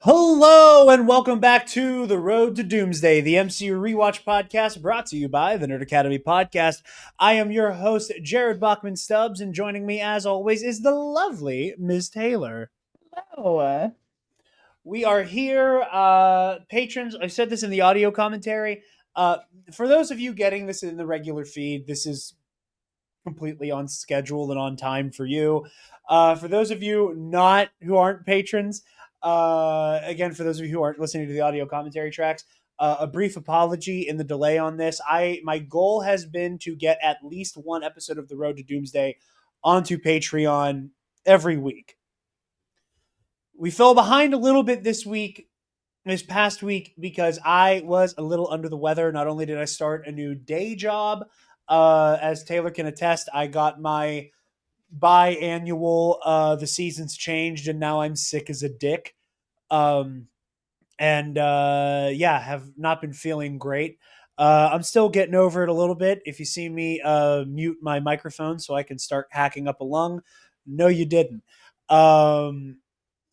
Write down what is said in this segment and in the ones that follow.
Hello and welcome back to The Road to Doomsday, the MCU REWATCH podcast brought to you by the Nerd Academy Podcast. I am your host, Jarod Bachman Stubbs, and joining me as always is the lovely Ms. Taylor. Oh, We are here, patrons. I said this in the audio commentary. Uh, for those of you getting this in the regular feed, this is completely on schedule and on time for you. For those of you not who aren't patrons, again, for those of you who aren't listening to the audio commentary tracks, a brief apology in the delay on this. My goal has been to get at least one episode of The Road to Doomsday onto Patreon every week. We fell behind a little bit this past week, because I was a little under the weather. Not only did I start a new day job, as Taylor can attest, I got my biannual, the seasons changed and now I'm sick as a dick. Um, and have not been feeling great. I'm still getting over it a little bit. If you see me mute my microphone so I can start hacking up a lung, no, you didn't.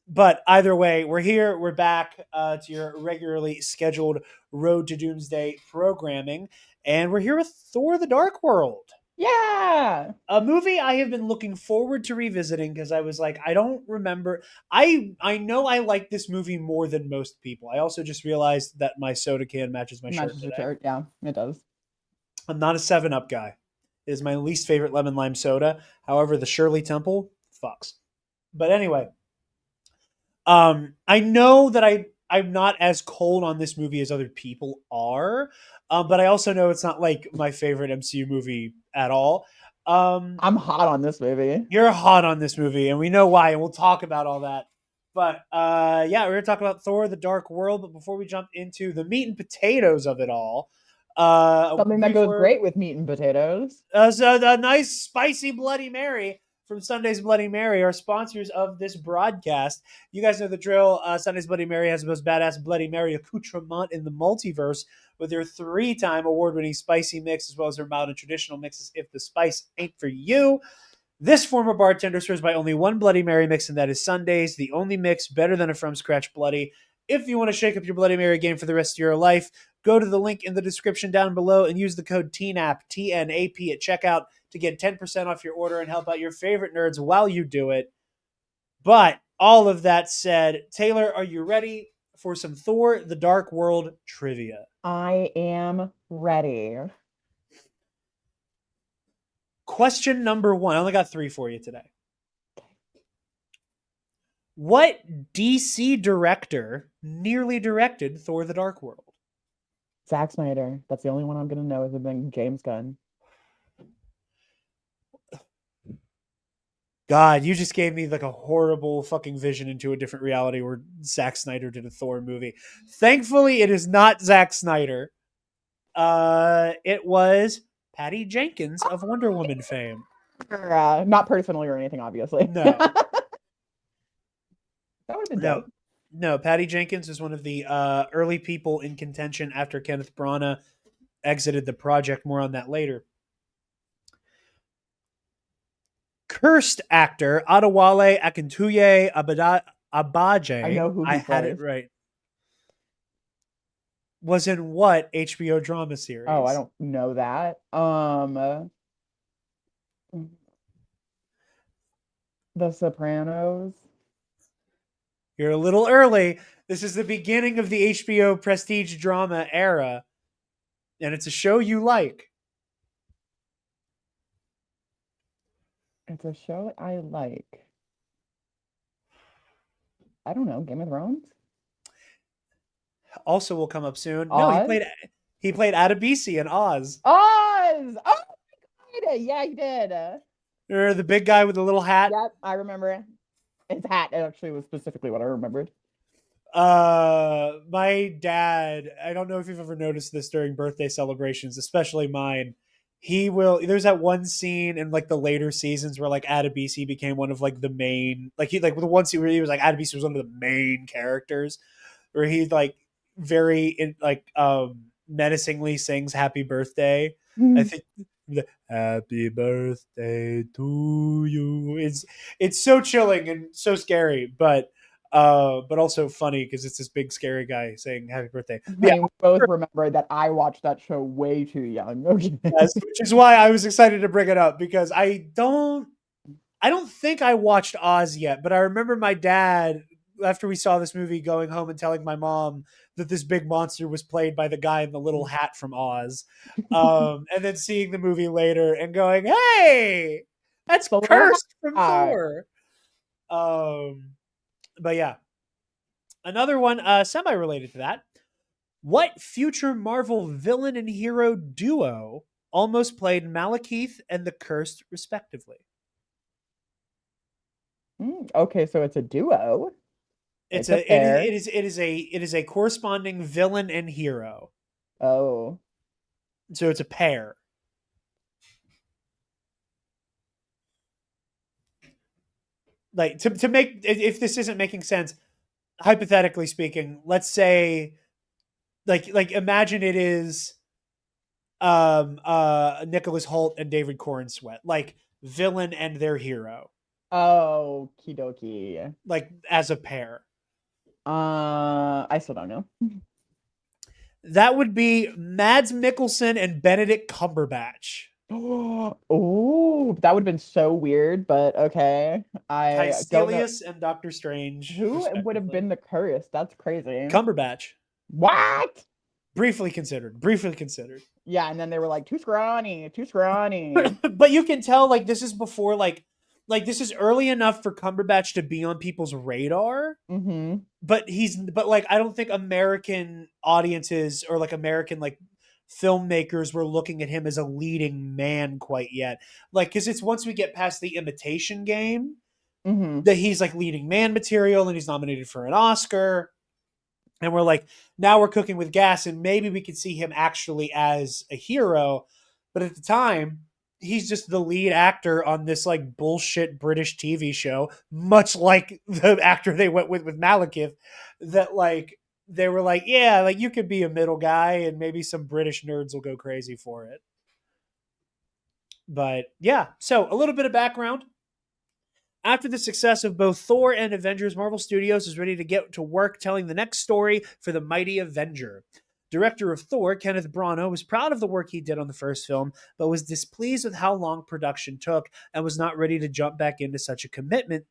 But either way, we're here. We're back to your regularly scheduled Road to Doomsday programming. And we're here with Thor the Dark World, yeah. a movie I have been looking forward to revisiting because I was like, I don't remember. I know I like this movie more than most people. I also just realized that my soda can matches my shirt Matches your today. shirt. Yeah, it does. I'm not a 7 Up guy. It is my least favorite lemon lime soda. However, the Shirley Temple fucks. But anyway, I know that I'm not as cold on this movie as other people are, but I also know it's not like my favorite MCU movie at all. I'm hot on this movie. You're hot on this movie, and we know why, and we'll talk about all that. But yeah, we're gonna talk about Thor: The Dark World. But before we jump into the meat and potatoes of it all, a Something that brief goes word. great with meat and potatoes. So a nice spicy Bloody Mary from Sunday's Bloody Mary are sponsors of this broadcast. You guys know the drill. Sunday's Bloody Mary has the most badass Bloody Mary accoutrement in the multiverse, with their 3-time award-winning spicy mix, as well as their mild and traditional mixes. If the spice ain't for you, this former bartender swears by only one Bloody Mary mix, and that is Sundays, the only mix better than a from scratch Bloody. If you want to shake up your Bloody Mary game for the rest of your life, go to the link in the description down below and use the code TNAP, TNAP, at checkout to get 10% off your order and help out your favorite nerds while you do it. But all of that said, Taylor, are you ready for some Thor the Dark World trivia? I am ready. Question number 1. I only got 3 for you today. What DC director nearly directed Thor the Dark World? Zack Snyder. That's the only one I'm gonna know is been James Gunn. God, you just gave me like a horrible fucking vision into a different reality where Zack Snyder did a Thor movie. Thankfully, it is not Zack Snyder. It was Patty Jenkins of Wonder Woman fame. Not personally or anything, obviously. No, That would have been no, dope. no. Patty Jenkins is one of the early people in contention after Kenneth Branagh exited the project. More on that later. Cursed actor Adewale Akintunde I Abaje, know who I he had it plays. right, was in what HBO drama Oh, I series? don't know that. The Sopranos. You're a little early. This is the beginning of the HBO prestige drama era, and it's a show you like. It's a show I like. I don't know. Game of Thrones? Also, will come up soon. No, Oz? he played Adebisi in Oz. Oz! Oh my God! Yeah, he did. Or the big guy with the little hat. Yep, I remember. His hat actually was specifically what I remembered. My dad, I don't know if you've ever noticed this during birthday celebrations, especially mine. There's that one scene in like the later seasons where like Adebisi became one of like the main, like he like the one scene where he was like Adebisi was one of the main characters, where he like like menacingly sings happy birthday. I think the happy birthday to you. It's so chilling and so scary, but But also funny because it's this big scary guy saying happy birthday. But Honey, we both remember that I watched that show way too young. Okay. yes, which is why I was excited to bring it up because I don't think I watched Oz yet, but I remember my dad after we saw this movie going home and telling my mom that this big monster was played by the guy in the little hat from Oz. And then seeing the movie later and going, "Hey, that's The little cursed from hat. Thor." But yeah, another one semi-related to that. What future Marvel villain and hero duo almost played Malekith and the Cursed respectively? Okay, so it's a duo. It's It's a a it is pair. it is a corresponding villain and hero. Oh. So it's a pair. Like to make if this isn't making sense, hypothetically speaking, let's say like imagine it is Nicholas Holt and David Corn Sweat, like villain and their hero, Oh, kidoki. like as a pair. I still don't know. That would be Mads Mikkelsen and Benedict Cumberbatch. Oh, that would have been so weird, but okay. I don't know Caecilius and Doctor Strange, who would have respectively. been the curse. That's crazy. Cumberbatch. What? Briefly considered. Briefly considered. Yeah, and then they were like, too scrawny, too scrawny. But you can tell like this is before like this is early enough for Cumberbatch to be on people's radar. Mm-hmm. But like I don't think American audiences or like American like filmmakers were looking at him as a leading man quite yet. Like because it's once we get past the Imitation Game Mm-hmm. that he's like leading man material and he's nominated for an Oscar. And we're like, now we're cooking with gas, and maybe we could see him actually as a hero. But at the time, he's just the lead actor on this like bullshit British TV show, much like the actor they went with Malekith, that like they were like, yeah, like you could be a middle guy, and maybe some British nerds will go crazy for it. But yeah, so a little bit of background. After the success of both Thor and Avengers, Marvel Studios is ready to get to work telling the next story for the mighty Avenger. Director of Thor, Kenneth Branagh, was proud of the work he did on the first film, but was displeased with how long production took and was not ready to jump back into such a commitment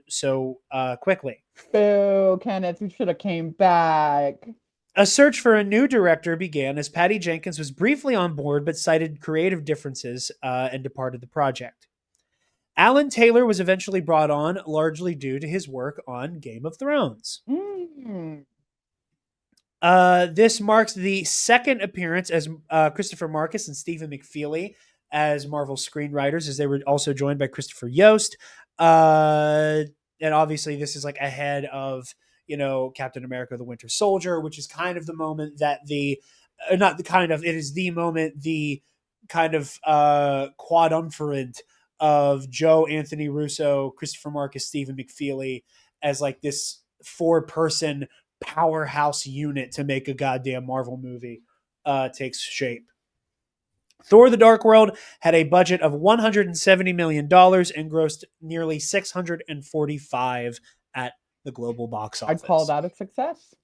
so quickly. Boo, Kenneth, you should have came back. A search for a new director began as Patty Jenkins was briefly on board but cited creative differences and departed the project. Alan Taylor was eventually brought on, largely due to his work on Game of Thrones. Mm. This marks the second appearance as Christopher Marcus and Stephen McFeely as Marvel screenwriters, as they were also joined by Christopher Yost. And obviously, this is like ahead of Captain America: The Winter Soldier, which is kind of the moment that not the kind of it is the moment the kind of quadumvirate of Joe Anthony Russo, Christopher Marcus, Stephen McFeely as like this four-person powerhouse unit to make a goddamn Marvel movie takes shape. Thor the Dark World had a budget of $170 million and grossed nearly 645 at the global box I'd call office. that a success.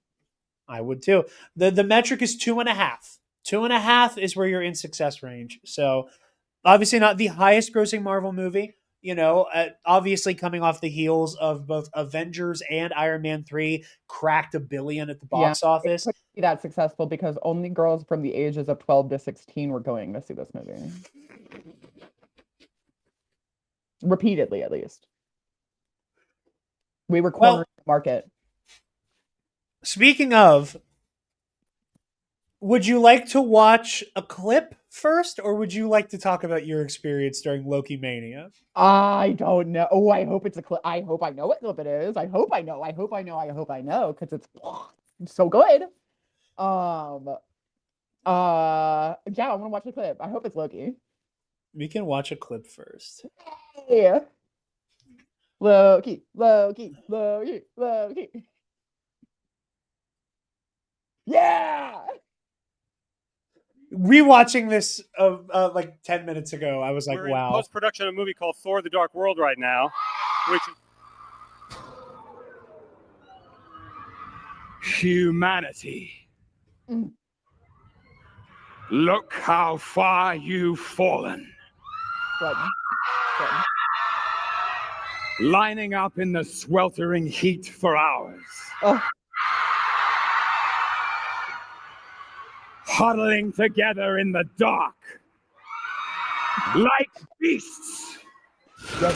I would too. The metric is 2.5. 2.5 is where you're in success range. So obviously not the highest grossing Marvel movie. Obviously coming off the heels of both Avengers and Iron Man 3 cracked $1 billion at the Yeah, box it office. couldn't be that successful because only girls from the ages of 12 to 16 were going to see this movie. Repeatedly, at least. We were cornering Well, the market. speaking of, would you like to watch a clip first, or would you like to talk about your experience during Lokimania? I don't know. Oh, I hope it's a clip. I hope I know what clip it is. I hope I know. I hope I know. I hope I know because it's so good. Um, yeah, I want to watch the clip. I hope it's Loki. We can watch a clip first. Yeah. Loki, Loki, Loki, Loki. Yeah. Rewatching this like 10 minutes ago, I was like, We're in wow. post-production of a movie called Thor: The Dark World right now, which Humanity. Mm. Look how far you've fallen. Button. Lining up in the sweltering heat for hours. Oh, Huddling together in the dark. Like beasts. yep.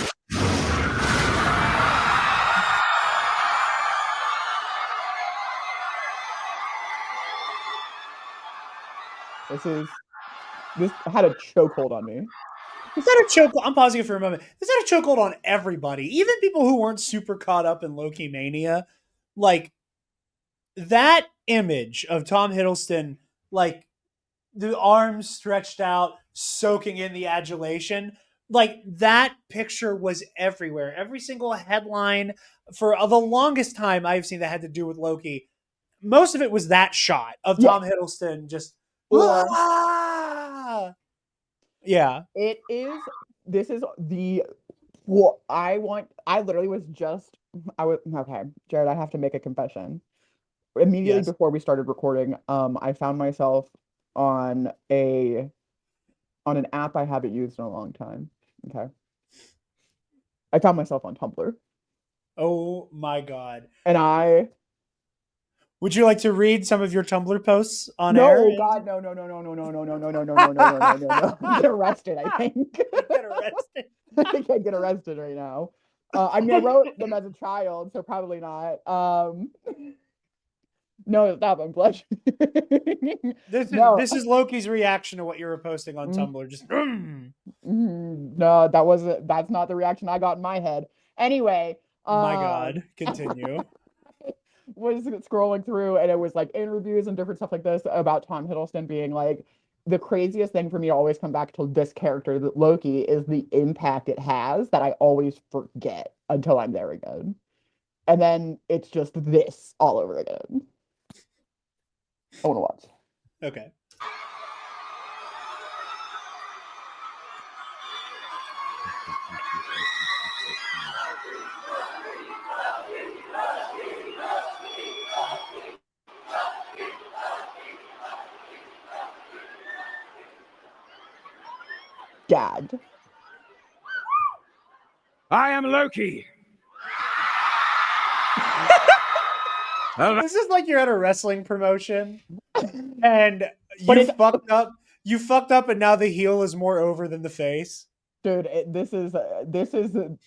This had a chokehold on me. This had a chokehold. I'm pausing it for a moment. This had a chokehold on everybody, even people who weren't super caught up in Lokimania. Like that image of Tom Hiddleston, like the arms stretched out, soaking in the adulation. Like that picture was everywhere. Every single headline for the longest time I've seen that had to do with Loki. Most of it was that shot of Yeah. Tom Hiddleston just. Or- Ah! Yeah. This is the what I want. I literally was just I was okay, Jared, I have to make a confession. Immediately Yes. before we started recording, I found myself on an app I haven't used in a long time. Okay. I found myself on Tumblr. Oh my god. And I Would you like to read some of your Tumblr posts on air? no, God, no, no, no, no, no, no, no, no, no, no, no, no, no, no, no, no. Get arrested, I think. You'd get arrested. I think I'd get arrested right now. I mean, I wrote them as a child, so probably not. No, stop, I'm blushing. No, This is Loki's reaction to what you were posting on mm, Tumblr. Just no, that's not the reaction I got in my head. Anyway, my god. Continue. was scrolling through and it was like interviews and different stuff like this about Tom Hiddleston being like the craziest thing for me to always come back to this character that Loki is the impact it has that I always forget until I'm there again. And then it's just this all over again. I want to watch. Okay. Dad. I am Loki. This is like you're at a wrestling promotion and But you it's fucked up. You fucked up and now the heel is more over than the face. dude, this is the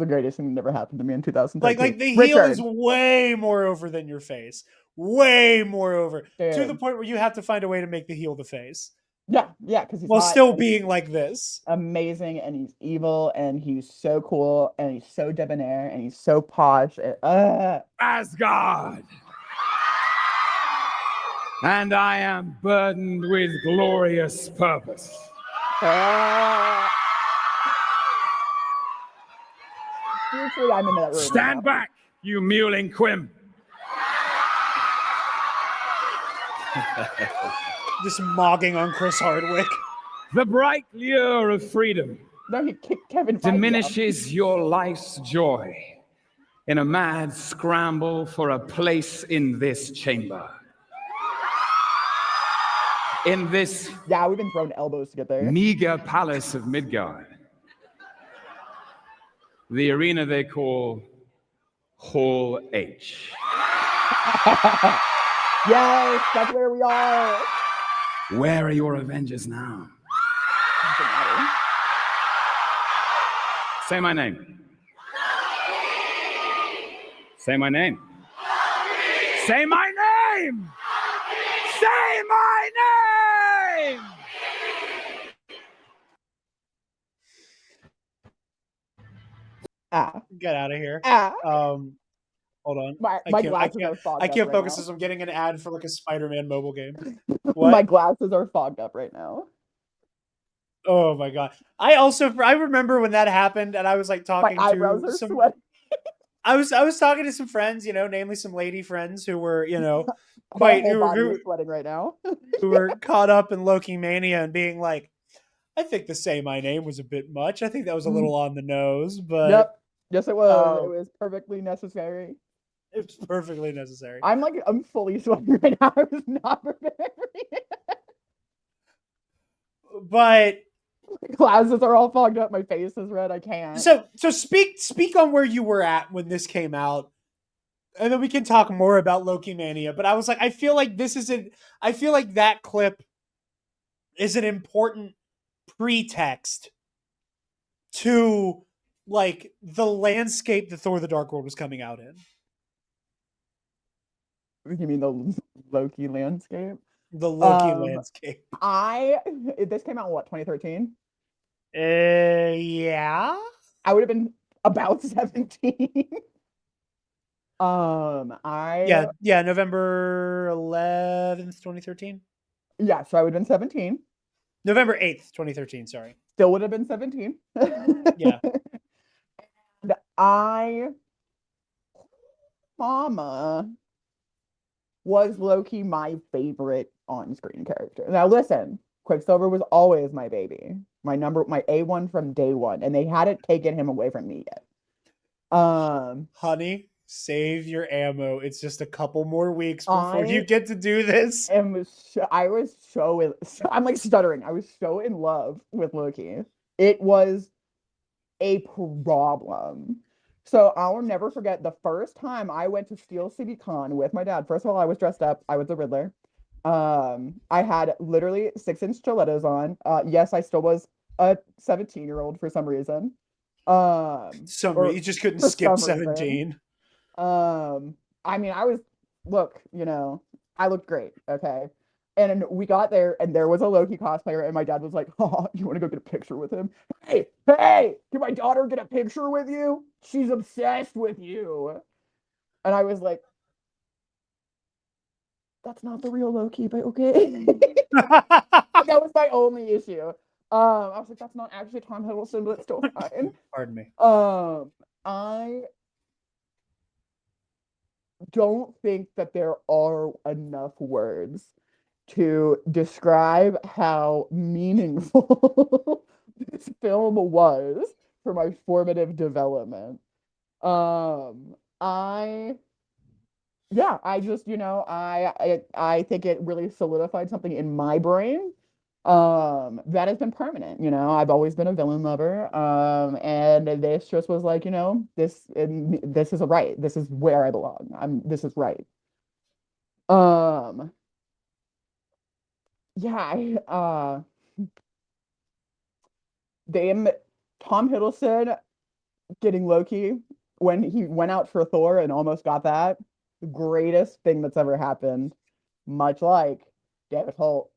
greatest thing that ever happened to me in 2013. Like the heel Richard, is way more over than your face. Way more over. To the dude. point where you have to find a way to make the heel the face. Yeah, because he's While hot still and being like this. amazing and he's evil and he's so cool and he's so debonair and he's so posh. Asgard. And I am burdened with glorious purpose. Usually I'm in that room. Stand back, you mewling quim. Just mogging on Chris Hardwick. The bright lure of freedom No, he kicked Kevin Feige diminishes your life's joy in a mad scramble for a place in this chamber. In this out. Yeah, we've been throwing elbows to get there. meager palace of Midgard. The arena they call Hall H. Yes, that's where we are. Where are your Avengers now? Doesn't matter. Say my name. Say my name. Say my name! Say my name! Get out of here. Hold on. My glasses are fogged I up can't right focus now. as I'm getting an ad for like a Spider-Man mobile game. My What? glasses are fogged up right now. Oh my god. I remember when that happened and I was like My talking eyebrows to are some sweating. I was talking to some friends, namely some lady friends who were, My quite whole body is sweating right now. who were caught up in Lokimania and being like, I think the Say My Name was a bit much. I think that was a little on the nose, but Yep. Yes, it was. It um, was perfectly necessary. It's perfectly necessary. I'm fully sweating right now. I was not prepared for it. But Glasses are all fogged up. My face is red. I can't. so speak on where you were at when this came out, and then we can talk more about Lokimania. But I was like, I feel like I feel like that clip is an important pretext to like the landscape that Thor: The Dark World was coming out in. You mean the Loki landscape? The Loki Um, landscape. this came out in what, 2013? Yeah. I would have been about 17. Yeah, yeah, November 11th, 2013. Yeah, so I would have been 17. November 8th, 2013, sorry. Still would have been 17. Yeah. And Mama was Loki my favorite on-screen character. Now listen, Quicksilver was always my baby, my A1 from day one, and they hadn't taken him away from me yet. Honey, save your ammo. It's just a couple more weeks before you I get to do this. I was so I'm like stuttering. I was so in love with Loki. It was a problem. So I'll never forget the first time I went to Steel City Con with my dad. First of all, I was dressed up. I was the Riddler. I had literally 6-inch stilettos on. Yes, I still was a 17-year-old for some reason. Or You just couldn't for skip some reason. 17. I mean, look, I looked great. Okay. And we got there and there was a Loki cosplayer and my dad was like, "Oh, you want to go get a picture with him? Hey, can my daughter get a picture with you? She's obsessed with you." And I was like, "That's not the real Loki, but okay." That was my only issue. I was like, "That's not actually Tom Hiddleston, but it's still fine." Pardon me. I don't think that there are enough words to describe how meaningful this film was for my formative development. I I just, I think it really solidified something in my brain that has been permanent. I've always been a villain lover. And this just was like, this is a right. This is where I belong. This is right. Um, yeah, they Tom Hiddleston getting Loki when he went out for Thor and almost got that, the greatest thing that's ever happened. Much like David Holt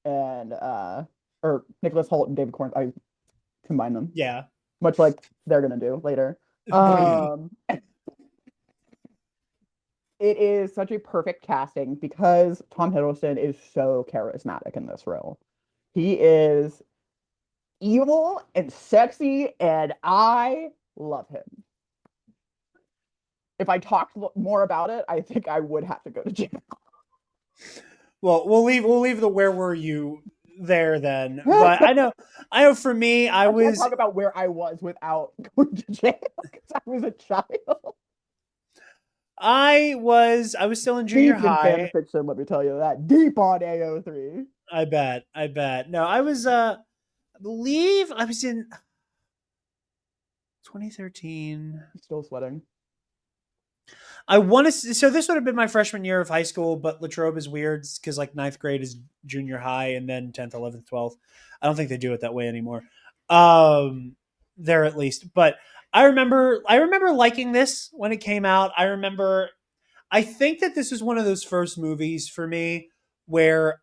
and or Nicholas Holt and David Corn, I combine them. Yeah. Much like they're gonna do later. It is such a perfect casting because Tom Hiddleston is so charismatic in this role. He is evil and sexy, and I love him. If I talked more about it, I think I would have to go to jail. Well, we'll leave the where were you there then. But I know for me, I can't was talk about where I was without going to jail because I was a child. I was still in junior Deep in fan high. fiction, let me tell you that. Deep on AO3. I bet. No, I was I believe I was in 2013. Still sweating. I want to. So this would have been my freshman year of high school, but Latrobe is weird because like ninth grade is junior high, and then 10th, 11th, 12th. I don't think they do it that way anymore. There at least, but I remember liking this when it came out. I think that this was one of those first movies for me where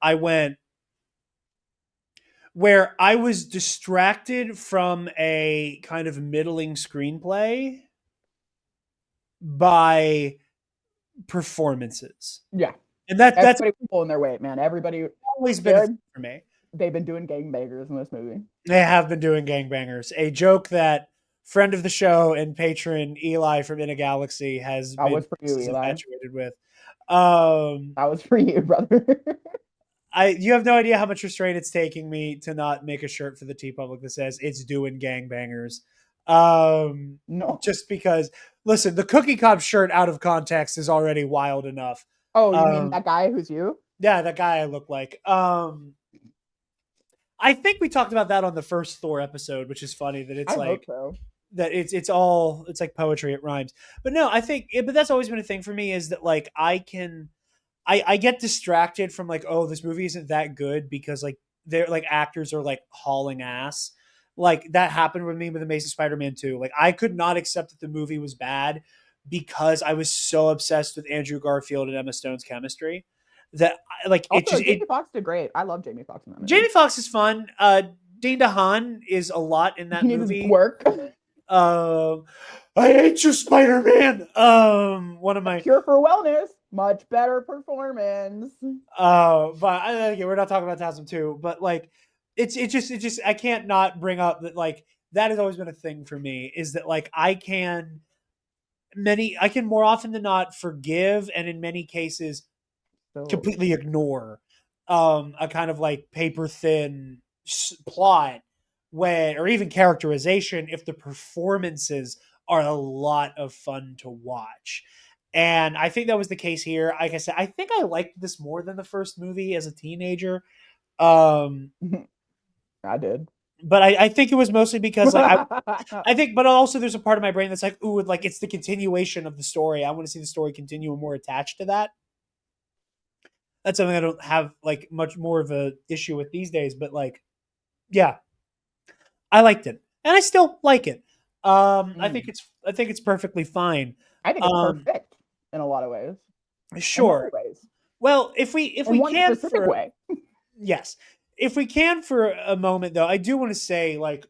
where I was distracted from a kind of middling screenplay by performances. Yeah. And that's Everybody was pulling their weight, man. Everybody always been a thing for me. They've been doing gangbangers in this movie. They have been doing gangbangers. A joke that friend of the show and patron Eli from In a Galaxy has That been was for you, Eli. infatuated with. That was for you, brother. You have no idea how much restraint it's taking me to not make a shirt for the T Public that says it's doing gangbangers. No. Just because Listen, the Cookie Cop shirt out of context is already wild enough. Oh, you mean that guy who's you? Yeah, that guy I look like. I think we talked about that on the first Thor episode, which is funny that it's I like hope so. that it's like poetry, it rhymes. But no, I think but that's always been a thing for me is that like I get distracted from like, oh, this movie isn't that good because like they're like actors are like hauling ass. Like that happened with me with Amazing Spider-Man 2. Like I could not accept that the movie was bad because I was so obsessed with Andrew Garfield and Emma Stone's chemistry that like it Also, just Jamie it Foxx did great. I love Jamie Foxx in that movie. Jamie Foxx is fun. Dean DeHaan is a lot in that He needs his movie. work. Um, I hate you, Spider Man. One of A my cure for wellness. Much better performance. but again, we're not talking about TASM 2, but like it's just I can't not bring up that like that has always been a thing for me is that like I can more often than not forgive and in many cases So completely ignore a kind of like paper thin plot when or even characterization if the performances are a lot of fun to watch. And I think that was the case here. Like I said, I think I liked this more than the first movie as a teenager. Um, I did. but I think it was mostly because like I think, but also there's a part of my brain that's like, ooh, like it's the continuation of the story. I want to see the story continue and more attached to that. That's something I don't have like much more of a issue with these days. But like, yeah, I liked it, and I still like it. Mm. I think it's perfectly fine. I think it's Um, perfect in a lot of ways. In many sure. ways. Well, if In we one can specific for way. yes, if we can for a moment though, I do want to say like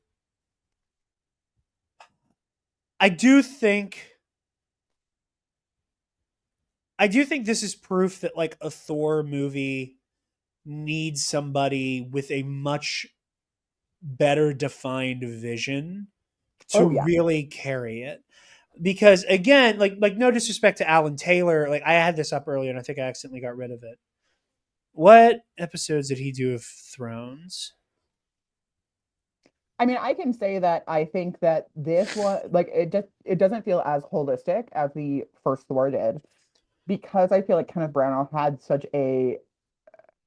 I do think I do think this is proof that like a Thor movie needs somebody with a much better defined vision to Oh yeah. really carry it. Because again, like no disrespect to Alan Taylor, like I had this up earlier and I think I accidentally got rid of it. What episodes did he do of Thrones? I mean, I can say that I think that this one, like, it doesn't feel as holistic as the first Thor did because I feel like Kenneth Branagh had such a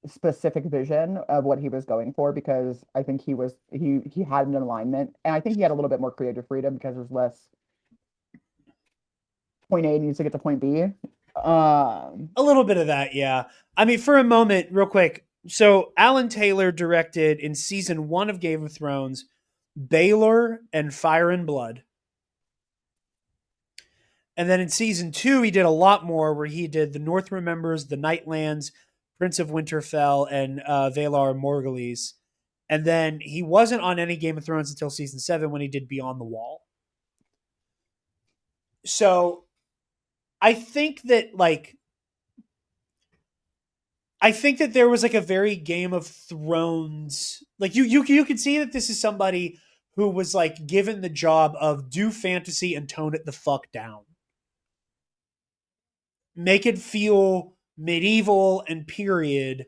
specific vision of what he was going for because I think he had an alignment and I think he had a little bit more creative freedom because there's less point A needs to get to point B. A little bit of that, yeah. I mean, for a moment, real quick. So Alan Taylor directed in season 1 of Game of Thrones Baylor and Fire and Blood. And then in season 2, he did a lot more where he did The North Remembers, The Nightlands, Prince of Winterfell, and Valar Morghulis. And then he wasn't on any Game of Thrones until season 7 when he did Beyond the Wall. So I think that like I think that there was like a very Game of Thrones like you could see that this is somebody who was like given the job of do fantasy and tone it the fuck down. Make it feel medieval and period.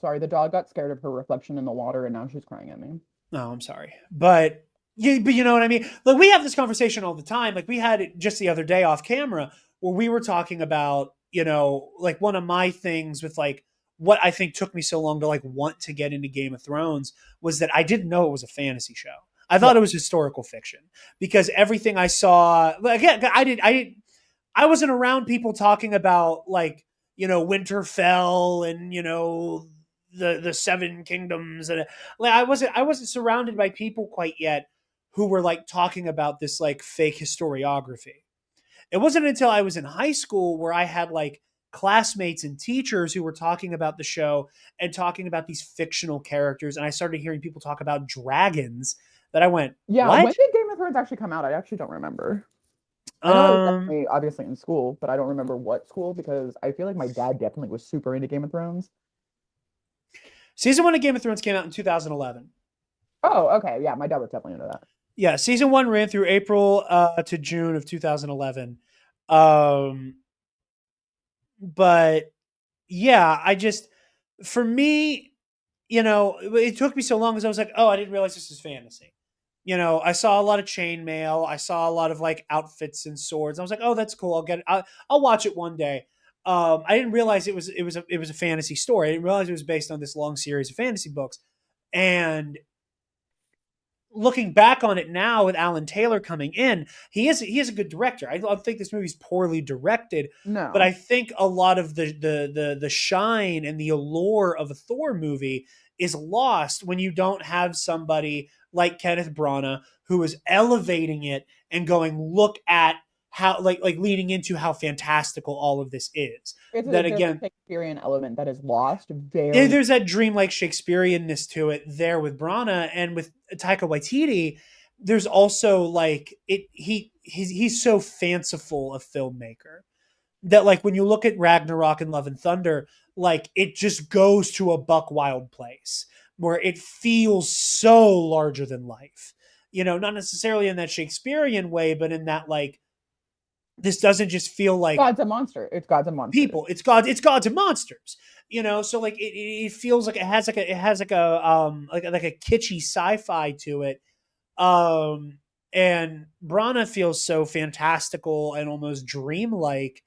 Sorry, the dog got scared of her reflection in the water and now she's crying at me. No, I'm sorry. But you know what I mean? Like we have this conversation all the time. Like we had it just the other day off camera where we were talking about, you know, like one of my things with like what I think took me so long to like want to get into Game of Thrones was that I didn't know it was a fantasy show. I thought Yeah. it was historical fiction because everything I saw again I wasn't around people talking about like, you know, Winterfell and, you know, the seven kingdoms and like I wasn't surrounded by people quite yet who were like talking about this like fake historiography. It wasn't until I was in high school where I had like classmates and teachers who were talking about the show and talking about these fictional characters and I started hearing people talk about dragons that I went, Yeah, "What?" when did Game of Thrones actually come out? I actually don't remember. I know it was Um definitely obviously in school, but I don't remember what school because I feel like my dad definitely was super into Game of Thrones. Season 1 of Game of Thrones came out in 2011. Oh, okay. Yeah, my dad was definitely into that. Yeah, season 1 ran through April to June of 2011. Um but yeah, I just for me, you know, it took me so long because I was like, oh, I didn't realize this is fantasy. I saw a lot of chainmail. I saw a lot of like outfits and swords. I was like, oh, that's cool. I'll get it. I'll watch it one day. I didn't realize it was a fantasy story. I didn't realize it was based on this long series of fantasy books. And looking back on it now with Alan Taylor coming in, he is a good director. I don't think this movie's poorly directed, but No. I think a lot of the shine and the allure of a Thor movie is lost when you don't have somebody like Kenneth Branagh who is elevating it and going, look at how like leading into how fantastical all of this is. That There's a again, Shakespearean element that is lost yeah, very. there's that dreamlike Shakespeareanness to it there with Brana, and with Taika Waititi. There's also like he's so fanciful a filmmaker that like when you look at Ragnarok and Love and Thunder, like it just goes to a buck wild place where it feels so larger than life. Not necessarily in that Shakespearean way, but in that like this doesn't just feel like God's a monster. It's Gods and Monsters. people. It's gods and monsters. So like it feels like it has like a kitschy sci-fi to it. And Brana feels so fantastical and almost dreamlike.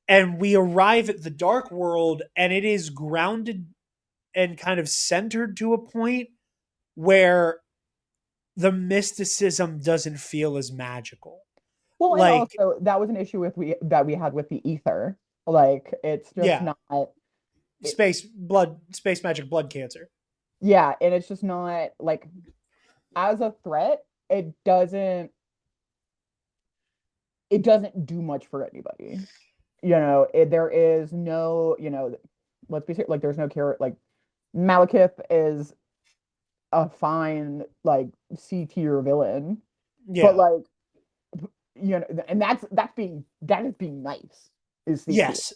And we arrive at the dark world, and it is grounded and kind of centered to a point where the mysticism doesn't feel as magical. Well, and Like, also that was an issue that we had with the ether. Like it's just yeah, not it, space magic, blood cancer. yeah, and it's just not like as a threat, it doesn't do much for anybody. There is no, let's be serious, like there's no care like Malekith is a fine like C tier villain, but Yeah. like and that is being nice is C tier. Yes.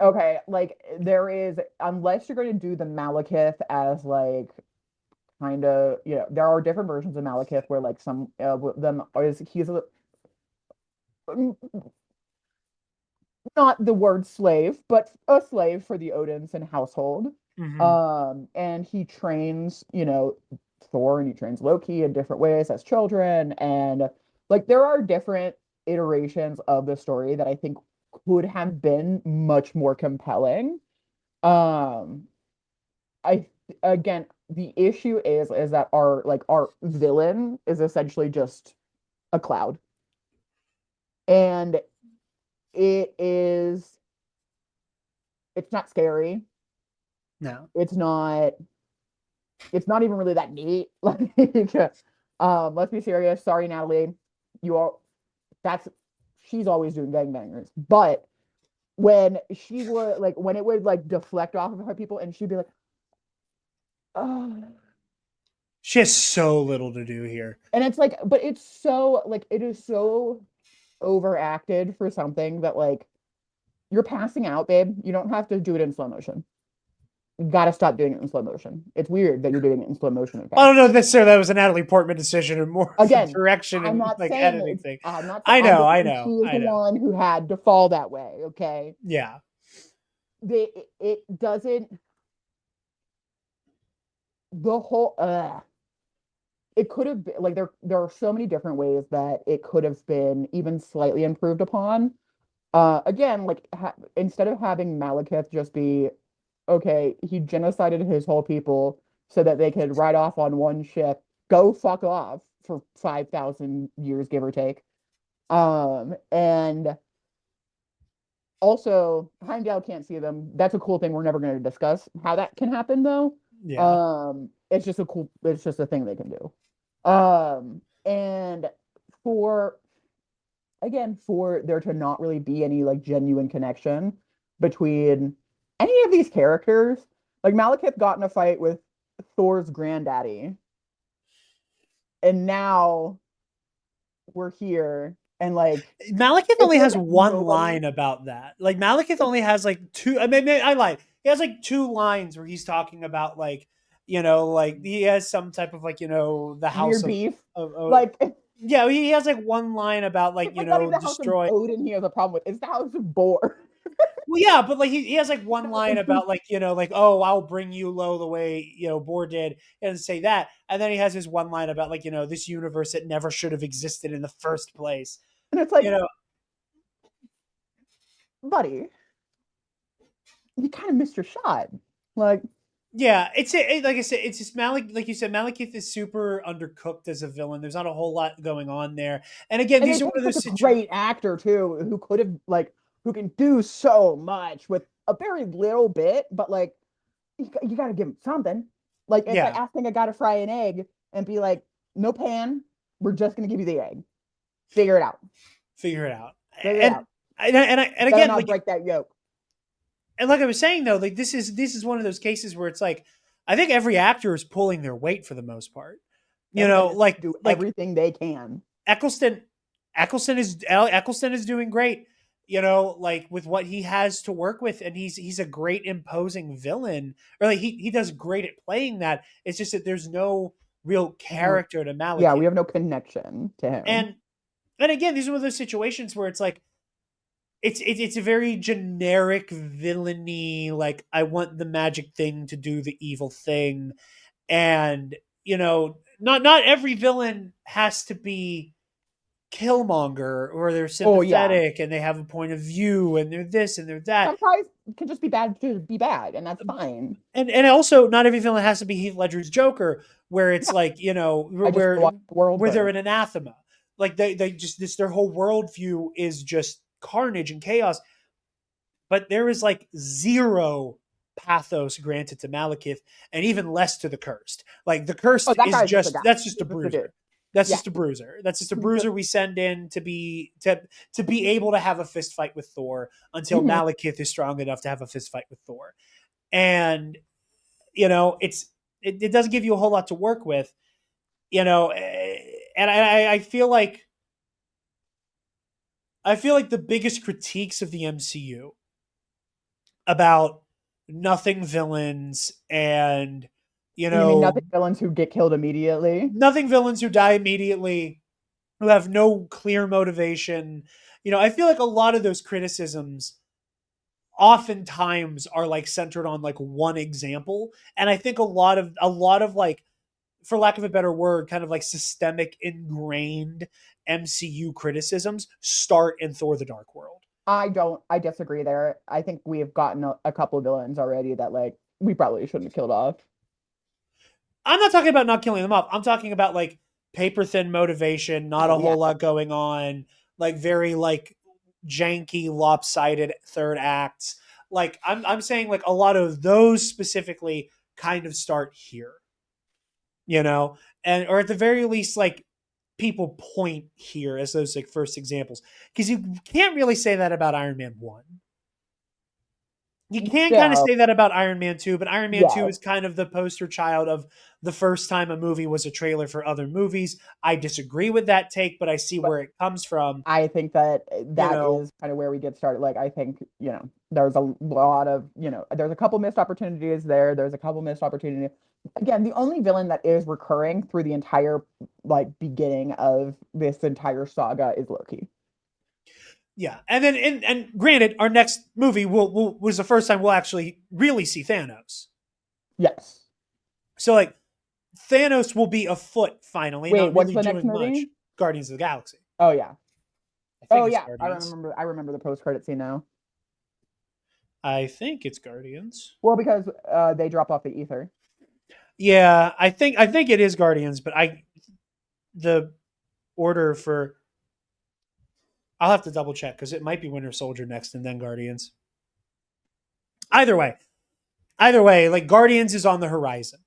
Okay, like there is unless you're going to do the Malekith as like kind of there are different versions of Malekith where like some of them is he's not the word slave, but a slave for the Odinson household. Hmm. And he trains, Thor and he trains Loki in different ways as children. And like there are different iterations of the story that I think could have been much more compelling. Um, I again, the issue is that our villain is essentially just a cloud. And it is it's not scary. No. It's not even really that neat. Like let's be serious. Sorry, Natalie. You are that's she's always doing gangbangers. But when it would like deflect off of her people and she'd be like, oh, She has so little to do here. and it's like, but it's so like it is so overacted for something that like you're passing out, babe. You don't have to do it in slow motion. You gotta stop doing it in slow motion. It's weird that you're doing it in slow motion. Okay. I don't know necessarily that was a Natalie Portman decision and more of a Again, direction I'm and not like saying editing it's thing. I'm not I I'm know, just I saying she know, is I the know. one who had to fall that way. Okay. Yeah. It doesn't the whole it could have been like there are so many different ways that it could have been even slightly improved upon. Again, like instead of having Malekith just be okay, he genocided his whole people so that they could ride off on one ship, go fuck off for 5,000 years, give or take. And also Heimdall can't see them. That's a cool thing we're never going to discuss how that can happen though. Yeah. It's just a thing they can do. And for for there to not really be any like genuine connection between any of these characters. Like Malekith got in a fight with Thor's granddaddy, and now we're here, and like Malekith it only feels has like one nobody. line about that. Like Malekith only has like two. I mean, I lied. He has like two lines where he's talking about like like he has some type of like the house Weird of beef. of Like yeah. He has like one line about like it's like not even the House of destroy. Odin he has a problem with. It's the House of Boar. Well, yeah, but like he has like one line about like like, oh, I'll bring you low the way Boar did. He doesn't say that, and then he has his one line about like this universe that never should have existed in the first place. And it's You like, know, buddy, you kind of missed your shot. Like, yeah, like I said, it's just Malik. Like you said, Malekith is super undercooked as a villain. There's not a whole lot going on there. And again, and these it are one takes of such those a great actor too, who could have like, who can do so much with a very little bit, but like, you got to give him something. Like, it's like Yeah, asking a guy to fry an egg and be like, no pan, we're just gonna give you the egg. Figure it out. figure it out. Figure it And out. and Better again, not like break that yolk. I was saying though, like this is one of those cases where it's like I think every actor is pulling their weight for the most part. Everybody just Like do everything they can. Eccleston, Eccleston is doing great. Like with what he has to work with, and he's a great imposing villain. Or like he does great at playing that. It's just that there's no real No, character to yeah, Malekith. we have no connection to him. And again, these are one of those situations where it's like it's a very generic villainy. Like I want the magic thing to do the evil thing, and not every villain has to be Killmonger or they're Oh yeah, sympathetic and they have a point of view and they're this and they're that. sometimes it can just be bad to be bad, and that's fine. And also not every villain has to be Heath Ledger's Joker, where it's Yeah, like I just where watch the world where they're burn. an anathema. Like they just their whole worldview is just carnage and chaos. But there is like zero pathos granted to Malekith, and even less to the cursed. Like the Oh, cursed that is guy's just a just guy. that's just a He's just a dude. bruiser. That's Yeah, just a bruiser. That's just a he's just bruiser we send in to be able to have a fist fight with Thor until mhm. Malekith is strong enough to have a fist fight with Thor. And it doesn't give you a whole lot to work with, and I feel like the biggest critiques of the MCU about nothing villains and You mean nothing villains who get killed immediately? nothing villains who die immediately, who have no clear motivation. I feel like a lot of those criticisms oftentimes are like centered on like one example, and I think a lot of like, for lack of a better word, kind of like systemic ingrained MCU criticisms start in Thor: The Dark World. I disagree there. I think we have gotten a couple of villains already that like we probably shouldn't have killed off. I'm not talking about not killing them off. I'm talking about like paper thin motivation, not Oh a yeah. whole lot going on, like very like janky, lopsided third acts. Like I'm saying like a lot of those specifically kind of start here, you know, and or at the very least like people point here as those like first examples, because you can't really say that about Iron Man 1. You can kind of No. say that about Iron Man 2, but Iron Man 2 Yes. is kind of the poster child of the first time a movie was a trailer for other movies. I disagree with that take, but I see But where it comes from. I think that You that know, is kind of where we get started. Like, I think, there's a lot of, there's a couple missed opportunities there. There's a couple missed opportunities. Again, the only villain that is recurring through the entire like beginning of this entire saga is Loki. yeah. And then, and granted, our next movie was the first time we'll actually really see Thanos. Yes. So, like, Thanos will be afoot finally, Wait, not what's really the next doing much. movie? Guardians of the Galaxy. Oh yeah. I Oh think it's yeah. Guardians. I remember the post credit scene now. I think it's Guardians. Well, because they drop off the ether. Yeah, I think it is Guardians, but the order for I'll have to double check because it might be Winter Soldier next and then Guardians. Either way, like Guardians is on the horizon.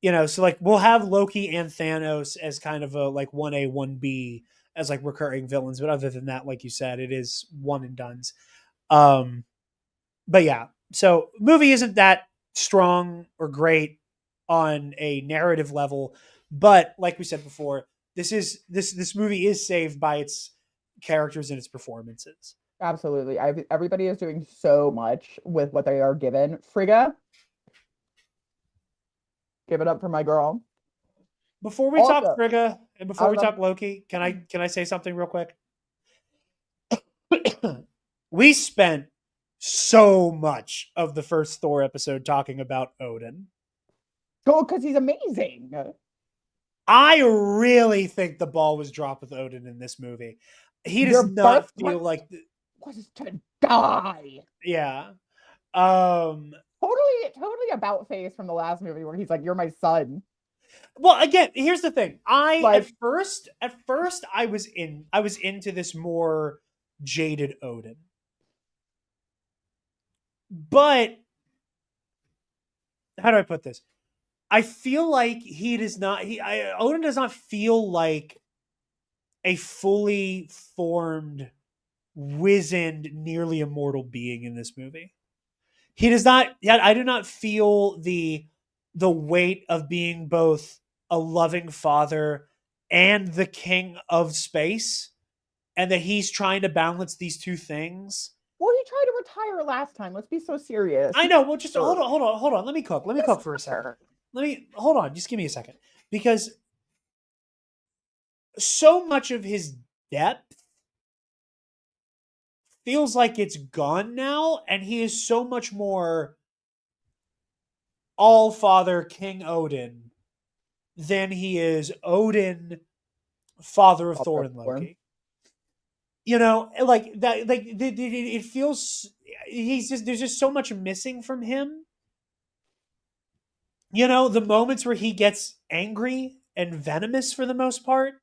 So like we'll have Loki and Thanos as kind of a like 1A, 1B as like recurring villains, but other than that, like you said, it is one and done's. Um, but yeah, so movie isn't that strong or great on a narrative level, but like we said before, this movie is saved by its characters and its performances. Absolutely. Everybody is doing so much with what they are given. Frigga, give it up for my girl. Before we talk Also, Frigga and I before we was talk Loki, can I say something real quick? We spent so much of the first Thor episode talking about Odin. Cool, because he's amazing. I really think the ball was dropped with Odin in this movie. He does Your not feel birthright like, was to die. yeah. Totally about face from the last movie where he's like, "You're my son." Well, again, here's the thing. At Like, first, I was into this more jaded Odin, but how do I put this? I feel like he does not. Odin does not feel like a fully formed, wizened, nearly immortal being in this movie. He does not. Yet I do not feel the weight of being both a loving father and the king of space, and that he's trying to balance these two things. well, he tried to retire last time. Let's be so serious. I know. Well, just hold on. Let me cook. Let me cook for a second. Let me hold on. Just give me a second, because so much of his depth feels like it's gone now, and he is so much more all father King Odin than he is Odin, father of Thor and Loki. You know, like that. Like it feels there's just so much missing from him. You know, the moments where he gets angry and venomous for the most part,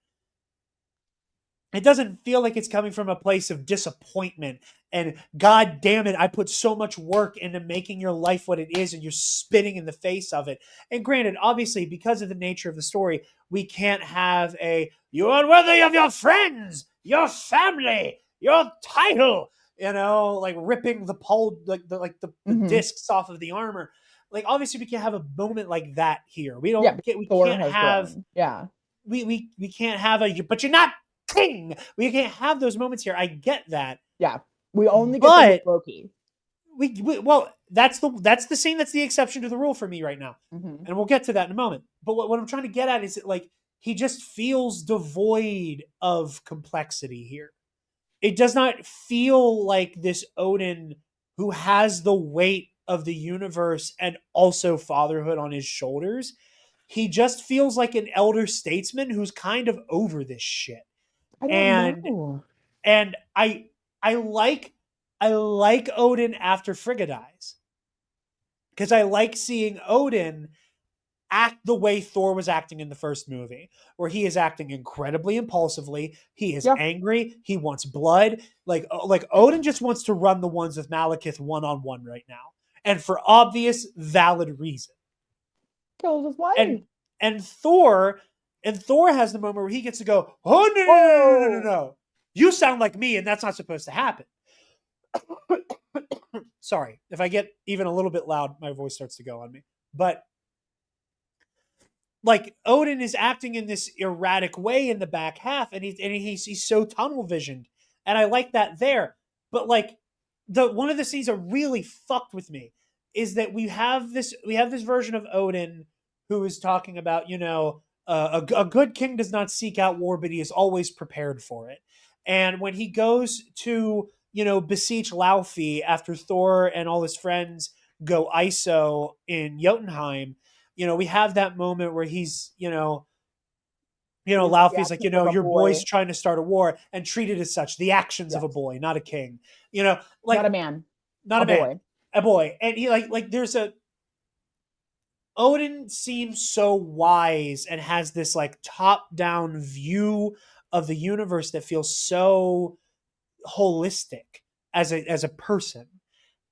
it doesn't feel like it's coming from a place of disappointment and God damn it, I put so much work into making your life what it is and you're spitting in the face of it. And granted, obviously, because of the nature of the story, we can't have a "you are worthy of your friends, your family, your title," you know, like ripping the pole, the discs off of the armor. Like, obviously, we can't have a moment like that here. We Thor can't has have grown. Yeah. we can't have but you're not king. We can't have those moments here. I get that. Yeah. We only get them with But Loki. well, that's the scene that's the exception to the rule for me right now. Mm-hmm. And we'll get to that in a moment. But what I'm trying to get at is that, like, he just feels devoid of complexity here. It does not feel like this Odin who has the weight of the universe and also fatherhood on his shoulders. He just feels like an elder statesman who's kind of over this shit. I don't And know. and I like Odin after Frigga dies, because I like seeing Odin act the way Thor was acting in the first movie, where he is acting incredibly impulsively. He is Yeah. angry. He wants blood. Like Odin just wants to run the ones with Malekith one-on-one right now, and for obvious, valid reason. Kills his wife. And Thor has the moment where he gets to go, "Oh no. You sound like me, and that's not supposed to happen." Sorry, if I get even a little bit loud, my voice starts to go on me. But like, Odin is acting in this erratic way in the back half, and he's so tunnel visioned, and I like that there. But like, the one of the scenes that really fucked with me is that we have this version of Odin who is talking about, you know, a good king does not seek out war, but he is always prepared for it. And when he goes to, you know, beseech Laufey after Thor and all his friends go ISO in Jotunheim, you know, we have that moment where he's, Laufey's like, you know, your boy's trying to start a war, and treat it as such, the actions of a boy, not a king. You know, like, not a man. not a man, a boy. And he like there's a Odin seems so wise and has this like top-down view of the universe that feels so holistic as a person.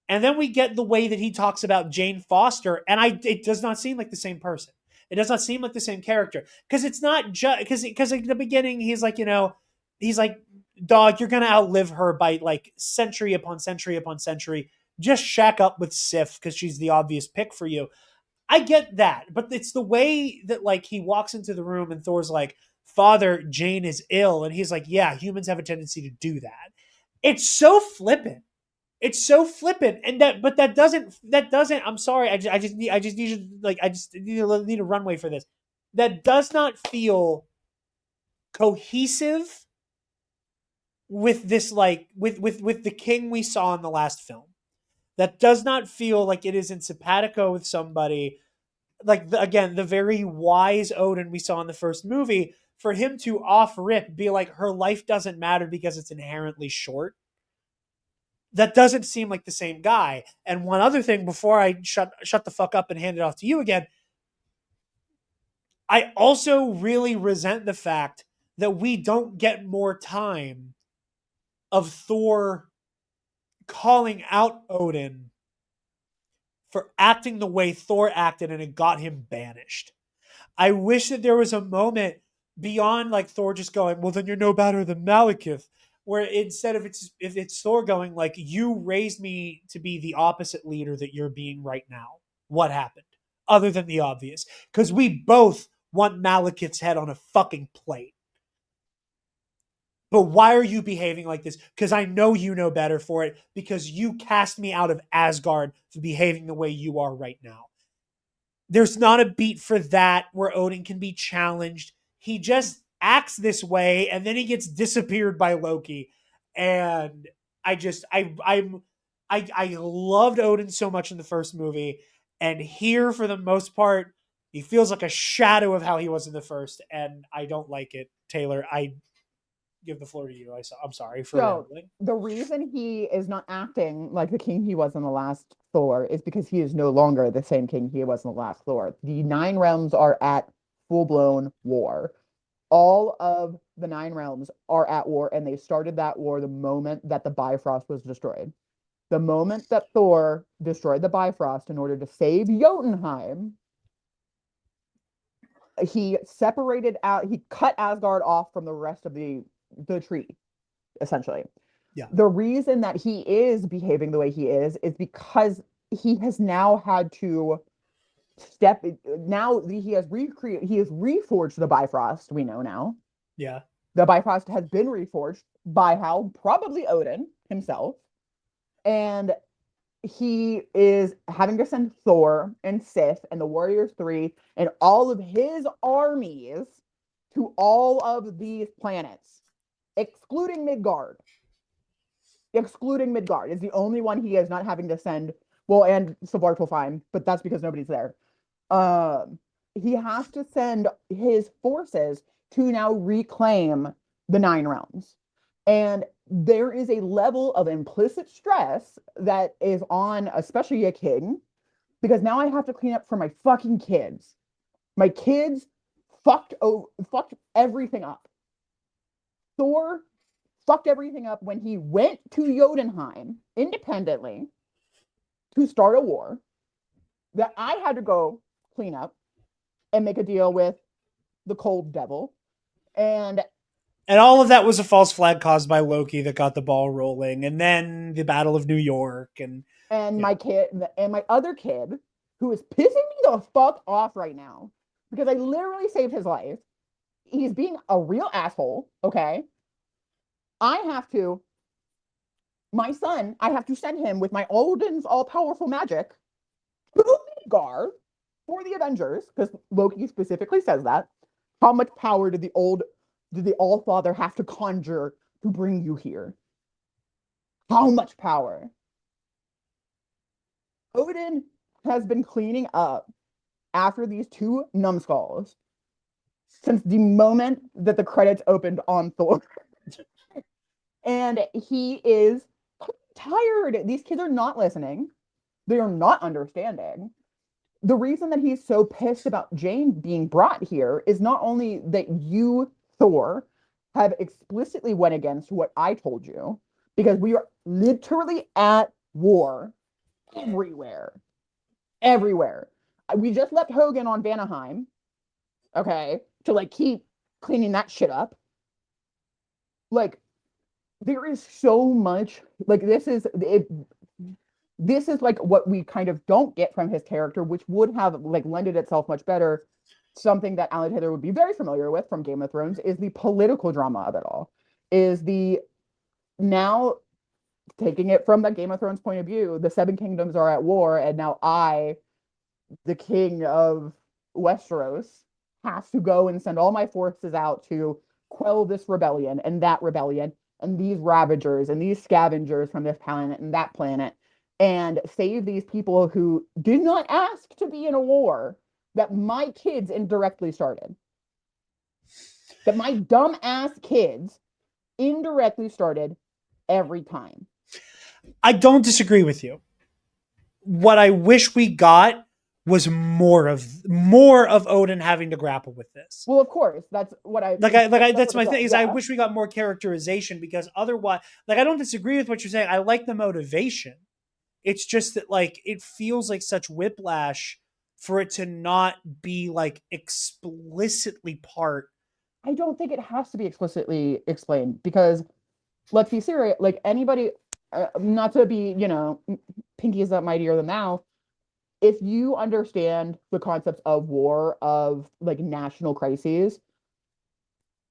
And then we get the way that he talks about Jane Foster, and it does not seem like the same person. It does not seem like the same character, because it's not just because at the beginning he's like, you know, he's like, "Dog, you're gonna outlive her by like century upon century upon century. Just shack up with Sif because she's the obvious pick for you." I get that, but it's the way that like he walks into the room and Thor's like, "Father, Jane is ill," and he's like, "Yeah, humans have a tendency to do that." It's so flippant. It's so flippant, and that doesn't. I'm sorry. I just need a runway for this. That does not feel cohesive with this, like with the king we saw in the last film. that does not feel like it is in simpatico with somebody like again the very wise Odin we saw in the first movie. For him to off rip be like her life doesn't matter because it's inherently short, that doesn't seem like the same guy. And one other thing before I shut the fuck up and hand it off to you again, I also really resent the fact that we don't get more time of Thor calling out Odin for acting the way Thor acted and it got him banished. I wish that there was a moment beyond like Thor just going, well, then you're no better than Malekith, where instead of if it's Thor going like, you raised me to be the opposite leader that you're being right now. What happened? Other than the obvious. Because we both want Malekith's head on a fucking plate. But why are you behaving like this? Because I know you know better for it, because you cast me out of Asgard for behaving the way you are right now. There's not a beat for that where Odin can be challenged. He just acts this way and then he gets disappeared by Loki. And I loved Odin so much in the first movie. And here, for the most part, he feels like a shadow of how he was in the first. And I don't like it. Taylor, I give the floor to you. I'm sorry for rambling. The reason he is not acting like the king he was in the last Thor is because he is no longer the same king he was in the last Thor. The Nine Realms are at full-blown war. All of the Nine Realms are at war, and they started that war the moment that the Bifrost was destroyed. The moment that Thor destroyed the Bifrost in order to save Jotunheim, he separated out, he cut Asgard off from the rest of the tree, essentially. Yeah. The reason that he is behaving the way he is because he has now had to he has reforged the Bifrost, we know now. Yeah. The Bifrost has been reforged by how? Probably Odin himself. And he is having to send Thor and Sif and the Warriors 3 and all of his armies to all of these planets, excluding Midgard. Excluding Midgard is the only one he is not having to send. Well, and Svartalfheim, but that's because nobody's there. He has to send his forces to now reclaim the Nine Realms. And there is a level of implicit stress that is on, especially a king, because now I have to clean up for my fucking kids. My kids fucked everything up. Thor fucked everything up when he went to Jotunheim independently to start a war that I had to go clean up and make a deal with the cold devil. And all of that was a false flag caused by Loki that got the ball rolling. And then the Battle of New York. And my kid and my other kid, who is pissing me the fuck off right now because I literally saved his life. He's being a real asshole. Okay. My son, I have to send him with my Odin's all-powerful magic to Midgard for the Avengers, because Loki specifically says that. How much power did the All-Father have to conjure to bring you here? How much power? Odin has been cleaning up after these two numbskulls since the moment that the credits opened on Thor. And he is tired. These kids are not listening. They are not understanding. The reason that he's so pissed about Jane being brought here is not only that you, Thor, have explicitly went against what I told you, because we are literally at war everywhere. Everywhere. We just left Hogan on Vanaheim, okay, to like keep cleaning that shit up. Like, there is so much, like, this is like what we kind of don't get from his character, which would have like lended itself much better. Something that Alan Taylor would be very familiar with from Game of Thrones is the political drama of it all. Is the now taking it from the Game of Thrones point of view, the Seven Kingdoms are at war, and now I, the king of Westeros, has to go and send all my forces out to quell this rebellion and that rebellion and these ravagers and these scavengers from this planet and that planet. and save these people who did not ask to be in a war that my kids indirectly started. That my dumb ass kids indirectly started every time. I don't disagree with you. What I wish we got was more of Odin having to grapple with this. Well, of course, that's what I that's my thing is I wish we got more characterization, because otherwise, like, I don't disagree with what you're saying. I like the motivation. It's just that, like, it feels like such whiplash for it to not be like explicitly part. I don't think it has to be explicitly explained, because let's be serious, like anybody, not to be, pinky is up mightier than thou. If you understand the concepts of war, of like national crises,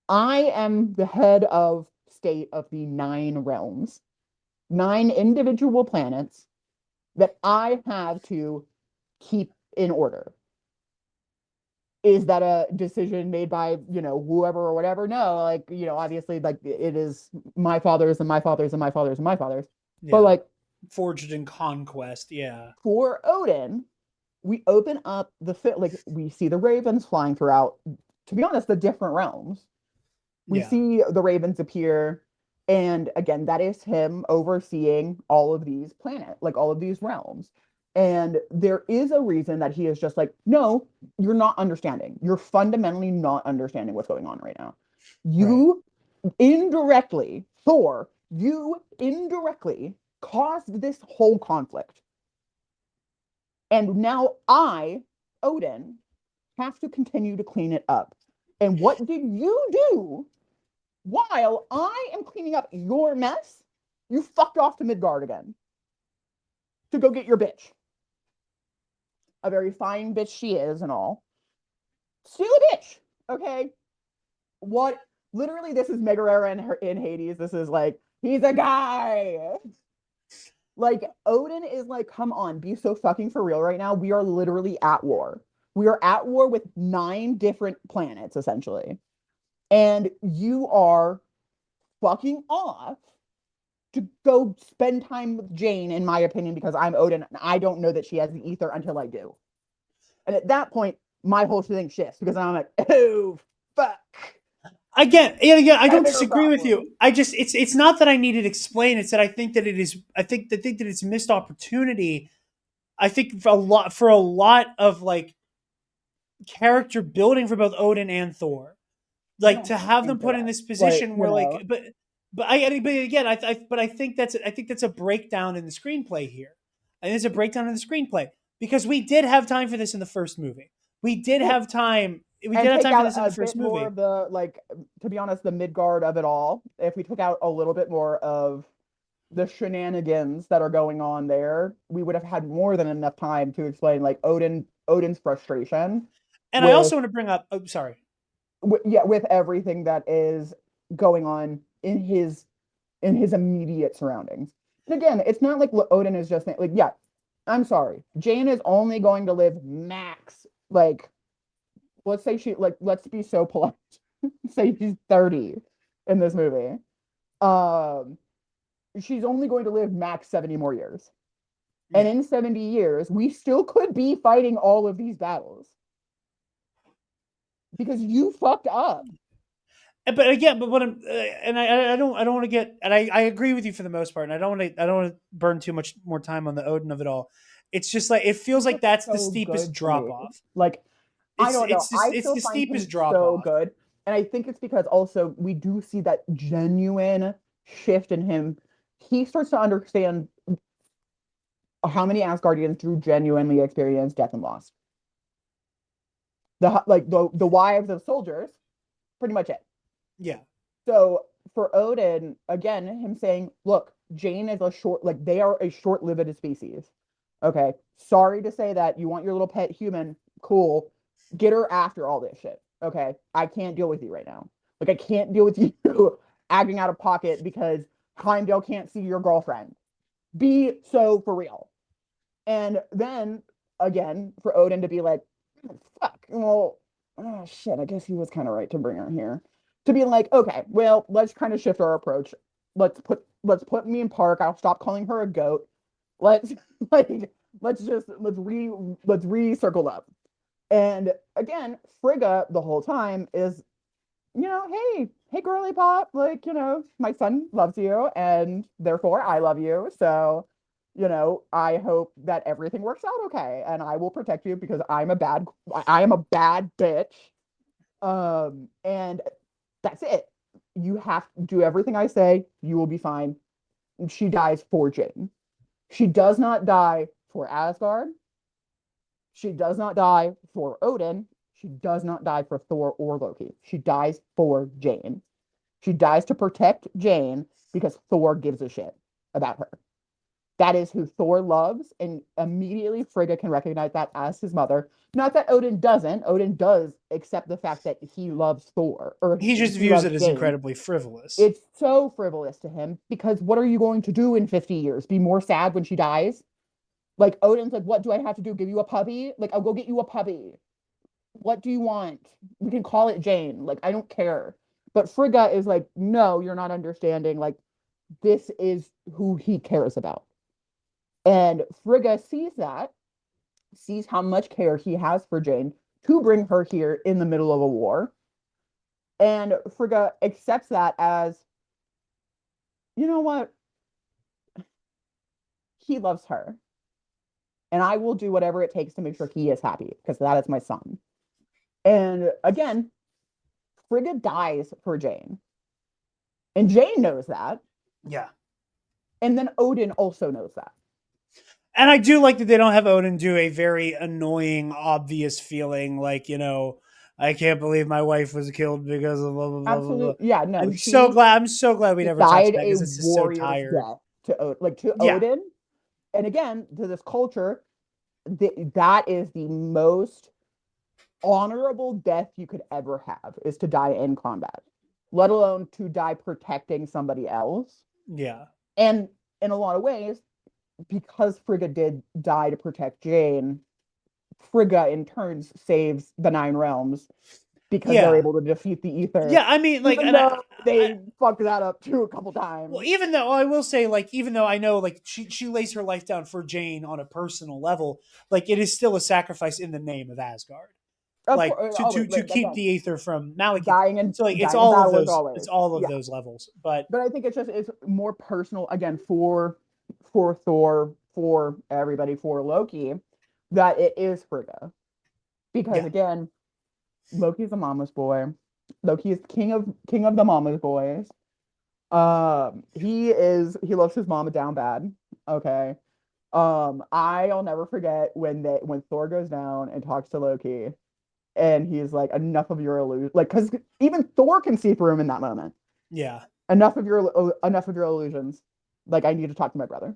I am the head of state of the 9 realms, 9 individual planets that I have to keep in order. Is that a decision made by, whoever or whatever? No, like, obviously, like, it is my fathers and my fathers and my fathers and my fathers. Yeah. But like, forged in conquest, yeah. For Odin, we open up like, we see the ravens flying throughout, to be honest, the different realms. We see the ravens appear, and again, that is him overseeing all of these planets, like all of these realms. And there is a reason that he is just like, no, you're not understanding. You're fundamentally not understanding what's going on right now. You indirectly, Thor, you indirectly caused this whole conflict. And now I, Odin, have to continue to clean it up. And what did you do while I am cleaning up your mess? You fucked off to Midgard again to go get your bitch. A very fine bitch she is and all. Still a bitch, okay? What? Literally, this is Megarera in Hades. This is like, he's a guy. Like, Odin is like, come on, be so fucking for real right now. We are literally at war. We are at war with 9 different planets, essentially. And you are fucking off to go spend time with Jane, in my opinion, because I'm Odin and I don't know that she has the ether until I do. And at that point, my whole thing shifts, because I'm like, oh, fuck. Again, I don't disagree with you. I just, it's not that I need it explained. It's that I think that it's a missed opportunity. I think for a lot of like character building for both Odin and Thor, like to have them put in this position where like, but again, I think that's a breakdown in the screenplay here. I think it's a breakdown in the screenplay, because we did have time for this in the first movie. We did have time. We did have time for this in the first movie. More of the, like, to be honest, the Midgard of it all. If we took out a little bit more of the shenanigans that are going on there, we would have had more than enough time to explain like Odin's frustration. And I also want to bring up, with everything that is going on in his immediate surroundings. And again, it's not like Odin is just like, yeah, I'm sorry, Jane is only going to live max, like, let's say let's be so polite, say she's 30 in this movie. She's only going to live max 70 more years. Yeah. And in 70 years, we still could be fighting all of these battles. Because you fucked up. But again, what I'm, and I don't want to get, and I agree with you for the most part, and I don't want to burn too much more time on the Odin of it all. It's just like, it feels like that's the steepest drop off. Like, I don't know. It's the steepest drop off. So good. And I think it's because also we do see that genuine shift in him. He starts to understand how many Asgardians do genuinely experience death and loss. The wives of soldiers, pretty much it. Yeah. So for Odin, again, him saying, look, Jane is they are a short-lived species. Okay. Sorry to say that. You want your little pet human, cool. Get her after all this shit. Okay. I can't deal with you right now. Like, I can't deal with you acting out of pocket because Heimdall can't see your girlfriend. Be so for real. And then again, for Odin to be like, fuck, well, oh shit, I guess he was kind of right to bring her here. To be like, okay, well, let's kind of shift our approach. Let's put me in park. I'll stop calling her a goat. Let's like let's recircle up. And again, Frigga the whole time is, hey, girly pop, like, my son loves you and therefore I love you. So, I hope that everything works out okay and I will protect you because I am a bad bitch. And that's it. You have to do everything I say, you will be fine. She dies for Jane. She does not die for Asgard. She does not die for Odin. She does not die for Thor or Loki. She dies for Jane. She dies to protect Jane because Thor gives a shit about her. That is who Thor loves, and immediately Frigga can recognize that as his mother. Not that Odin doesn't. Odin does accept the fact that he loves Thor, or He just he views loves it as Jane. incredibly frivolous. It's so frivolous to him because what are you going to do in 50 years? Be more sad when she dies? Like Odin's like, what do I have to do? Give you a puppy? Like, I'll go get you a puppy. What do you want? We can call it Jane. Like, I don't care. But Frigga is like, no, you're not understanding. Like, this is who he cares about. And Frigga sees that, sees how much care he has for Jane to bring her here in the middle of a war. And Frigga accepts that as, you know what? He loves her. And I will do whatever it takes to make sure he is happy because that is my son. And again, Frigga dies for Jane. And Jane knows that. Yeah. And then Odin also knows that. And I do like that they don't have Odin do a very annoying, obvious feeling like, I can't believe my wife was killed because of blah blah blah blah blah. Absolutely. Yeah, no, I'm so glad. I'm so glad we she never touched died that a because it's just so warrior's tired. death to Yeah. Odin. And again, to this culture, that is the most honorable death you could ever have is to die in combat, let alone to die protecting somebody else. Yeah. And in a lot of ways, because Frigga did die to protect Jane, Frigga in turn saves the Nine Realms because they're Yeah. able to defeat the Ether. Yeah. I mean, like, Even and though they fucked that up too a couple well, times. even though I will say, like, even though I know, like, she lays her life down for Jane on a personal level, like, it is still a sacrifice in the name of Asgard, Of like course, to but keep again, the Aether from Malekith. So like dying in battle is it's always, all of yeah. those levels. But But I think it's more personal again for Thor, for everybody, for Loki, that it is Frigga. Because yeah, again, Loki's a mama's boy. Loki is king of the mama's boys. He loves his mama down bad. Okay. I'll never forget when Thor goes down and talks to Loki, and he's like, "Enough of your illusion." Like, because even Thor can see through him in that moment. yeah, Enough of your illusions. Like, I need to talk to my brother.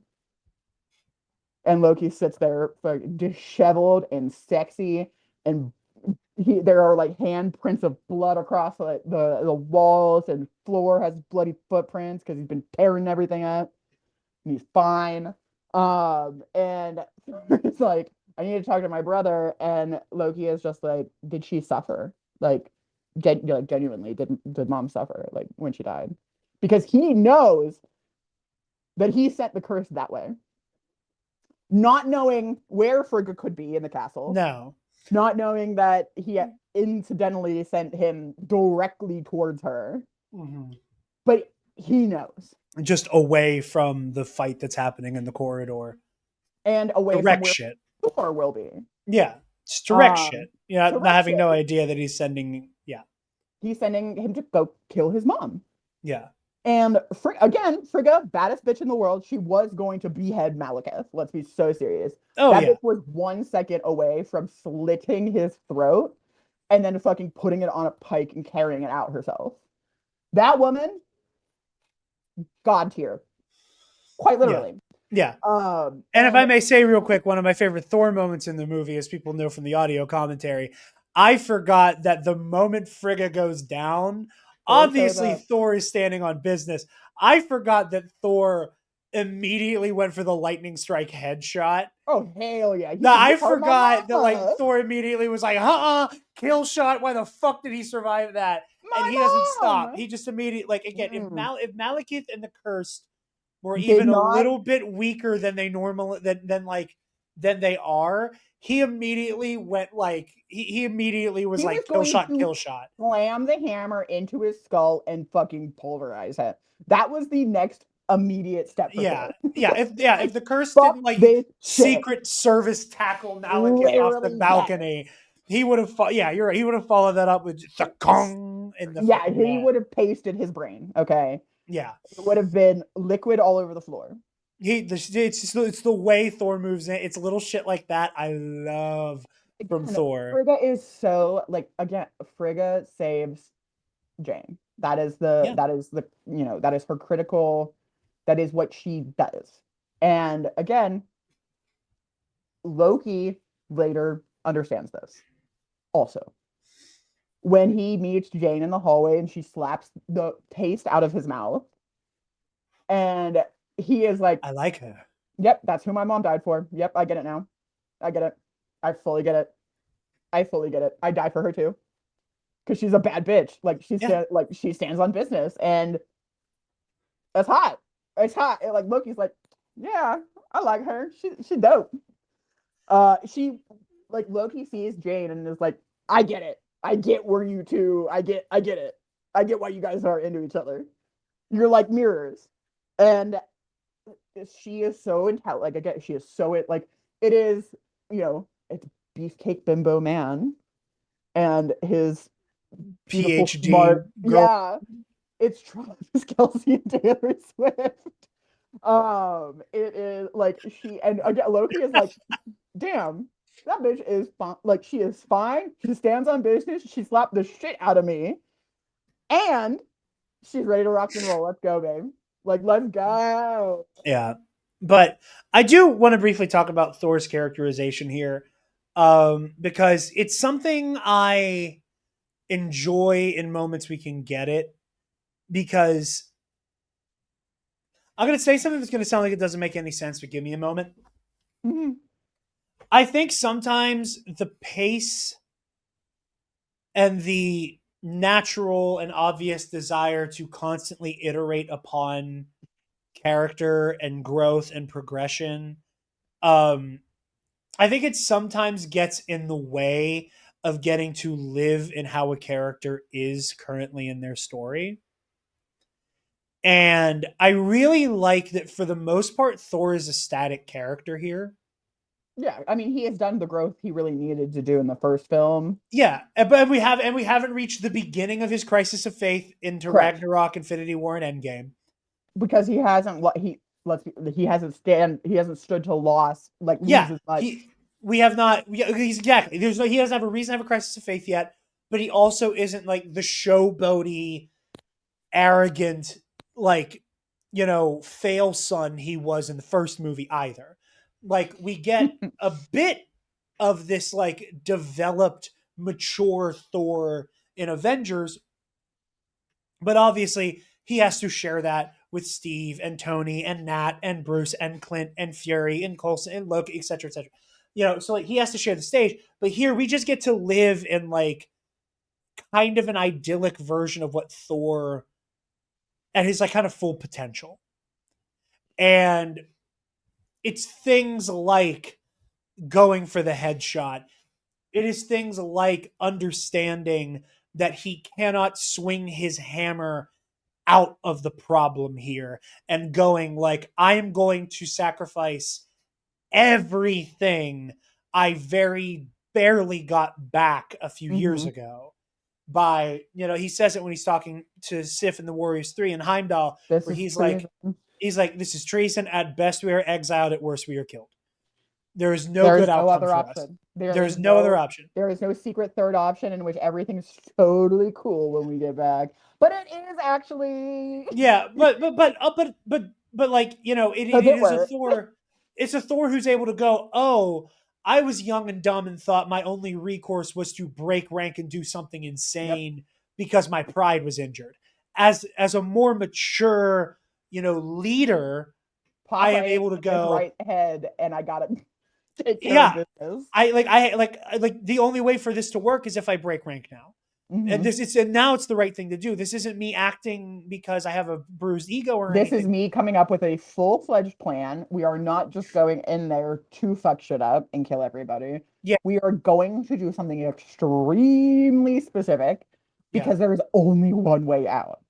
And Loki sits there, like, disheveled and sexy, and there are like handprints of blood across like the walls, and floor has bloody footprints because he's been tearing everything up. And he's fine. And it's like, I need to talk to my brother, and Loki is just like, did she suffer? Like, genuinely, did mom suffer like when she died? Because he knows that he sent the curse that way, not knowing where Frigga could be in the castle, no, not knowing that he incidentally sent him directly towards her, mm-hmm. but he knows, Just away from the fight that's happening in the corridor. and away from Direct where shit. Thor will be. Yeah, just direct Um, shit. Not direct having no shit. idea that he's sending. Yeah, He's sending him to go kill his mom. yeah. And again, Frigga, baddest bitch in the world, she was going to behead Malekith. Let's be so serious. Oh That yeah, bitch was 1 second away from slitting his throat and then fucking putting it on a pike and carrying it out herself. That woman, god tier, quite yeah, literally. yeah. And if I And may say real quick, one of my favorite Thor moments in the movie, as people know from the audio commentary, I forgot that the moment Frigga goes down, Thor shows obviously up. Thor is standing on business. I forgot that Thor immediately went for the lightning strike headshot. Oh hell yeah! He No, said, I "You hurt my forgot that like mama, Thor immediately was like, kill shot. Why the fuck did he survive that? And he doesn't my stop. mom." He just immediately like again, Mm. if Malekith and the Cursed were did even a not. little bit weaker than they normally than they are, he immediately went like he immediately was He was like going to kill shot. slam the hammer into his skull and fucking pulverize it. That was the next immediate step for Yeah, Thor. if the curse Fuck didn't like this shit. secret service tackle Malekith off the Literally, yes. balcony, he would have. Yeah, you're right. He would have followed that up with the gong in the Yeah, fucking he wall. would have pasted his brain. Okay, Yeah, it would have been liquid all over the floor. it's the way Thor moves in. It's little shit like that I love from Again, Thor. Frigga is so like again, Frigga saves Jane. Yeah, That is her critical, that is what she does. And again, Loki later understands this also. When he meets Jane in the hallway and she slaps the taste out of his mouth, and he is like, I like her. "Yep, that's who my mom died for. Yep, I get it now. I get it. I fully get it. I fully get it. I die for her too." Because she's a bad bitch. Yeah, Like she stands on business, and it's hot. It's hot. And, like Loki's like, yeah, I like her. She dope. She like Loki sees Jane and is like, I get it. I get where you two. I get it. I get why you guys are into each other. You're like mirrors, and she is so intelligent. Like again, she is so like it is. It's Beefcake Bimbo Man and his beautiful, PhD smart. girl. Yeah, it's Travis Kelsey and Taylor Swift. It is like she and again Loki is like, damn, that bitch is fine. Like she is fine. She stands on business. She slapped the shit out of me, and she's ready to rock and roll. Let's go, babe. Like let's go. Yeah, but I do want to briefly talk about Thor's characterization here, because it's something I enjoy in moments we can get it. Because I'm going to say something that's going to sound like it doesn't make any sense, but give me a moment. Mhm. I think sometimes the pace and the natural and obvious desire to constantly iterate upon character and growth and progression, um, I think it sometimes gets in the way of getting to live in how a character is currently in their story. And I really like that for the most part, Thor is a static character here. Yeah, I mean, he has done the growth he really needed to do in the first film. Yeah, but we haven't reached the beginning of his crisis of faith into Correct. Ragnarok, Infinity War, and Endgame. Because he hasn't he hasn't stood to loss like lose Yeah, as much. we have not. He's exactly. He doesn't have a reason to have a crisis of faith yet, but he also isn't like the showboaty, arrogant, like fail son he was in the first movie either. Like we get a bit of this like developed, mature Thor in Avengers, but obviously he has to share that with Steve and Tony and Nat and Bruce and Clint and Fury and Coulson and Loki, etc., etc. So like he has to share the stage. But here we just get to live in like kind of an idyllic version of what Thor at his like kind of full potential. And it's things like going for the headshot. It is things like understanding that he cannot swing his hammer out of the problem here and going like, I am going to sacrifice everything I very barely got back a few years Mm-hmm. ago by, he says it when he's talking to Sif in the Warriors 3 in Heimdall, This where is treason. he's like, this is treason. At best, we are exiled. At worst, we are killed. There is no There good is no outcome other for us. option. There is no other option. There is no secret third option in which everything's totally cool when we get back. But it is actually Yeah, but like a it bit is a worse. Thor. It's a Thor who's able to go. Oh, I was young and dumb and thought my only recourse was to break rank and do something Yep. insane because my pride was injured. As a more mature, leader, I Papa am ain't able to in his go. right head, and I gotta take care of Yeah, business. I like the only way for this to work is if I break rank now. And Mhm. and now it's the right thing to do. This isn't me acting because I have a bruised ego or This is anything. me coming up with a full-fledged plan. We are not just going in there to fuck shit up and kill everybody. Yeah, We are going to do something extremely specific yeah, because there is only one way out.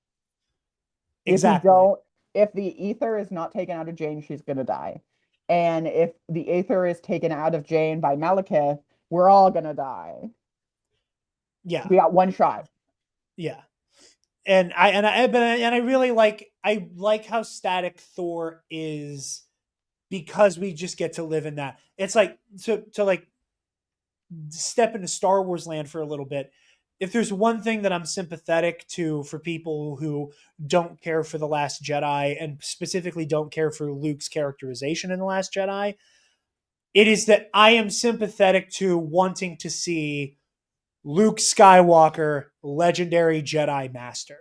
If we exactly. don't, if the ether is not taken out of Jane, she's gonna die. And if the ether is taken out of Jane by Malekith, we're all gonna die. Yeah, We got one shot. yeah. And I really I like how static Thor is because we just get to live in that. It's like to like step into Star Wars land for a little bit. If there's one thing that I'm sympathetic to for people who don't care for The Last Jedi and specifically don't care for Luke's characterization in The Last Jedi, it is that I am sympathetic to wanting to see Luke Skywalker, legendary Jedi Master,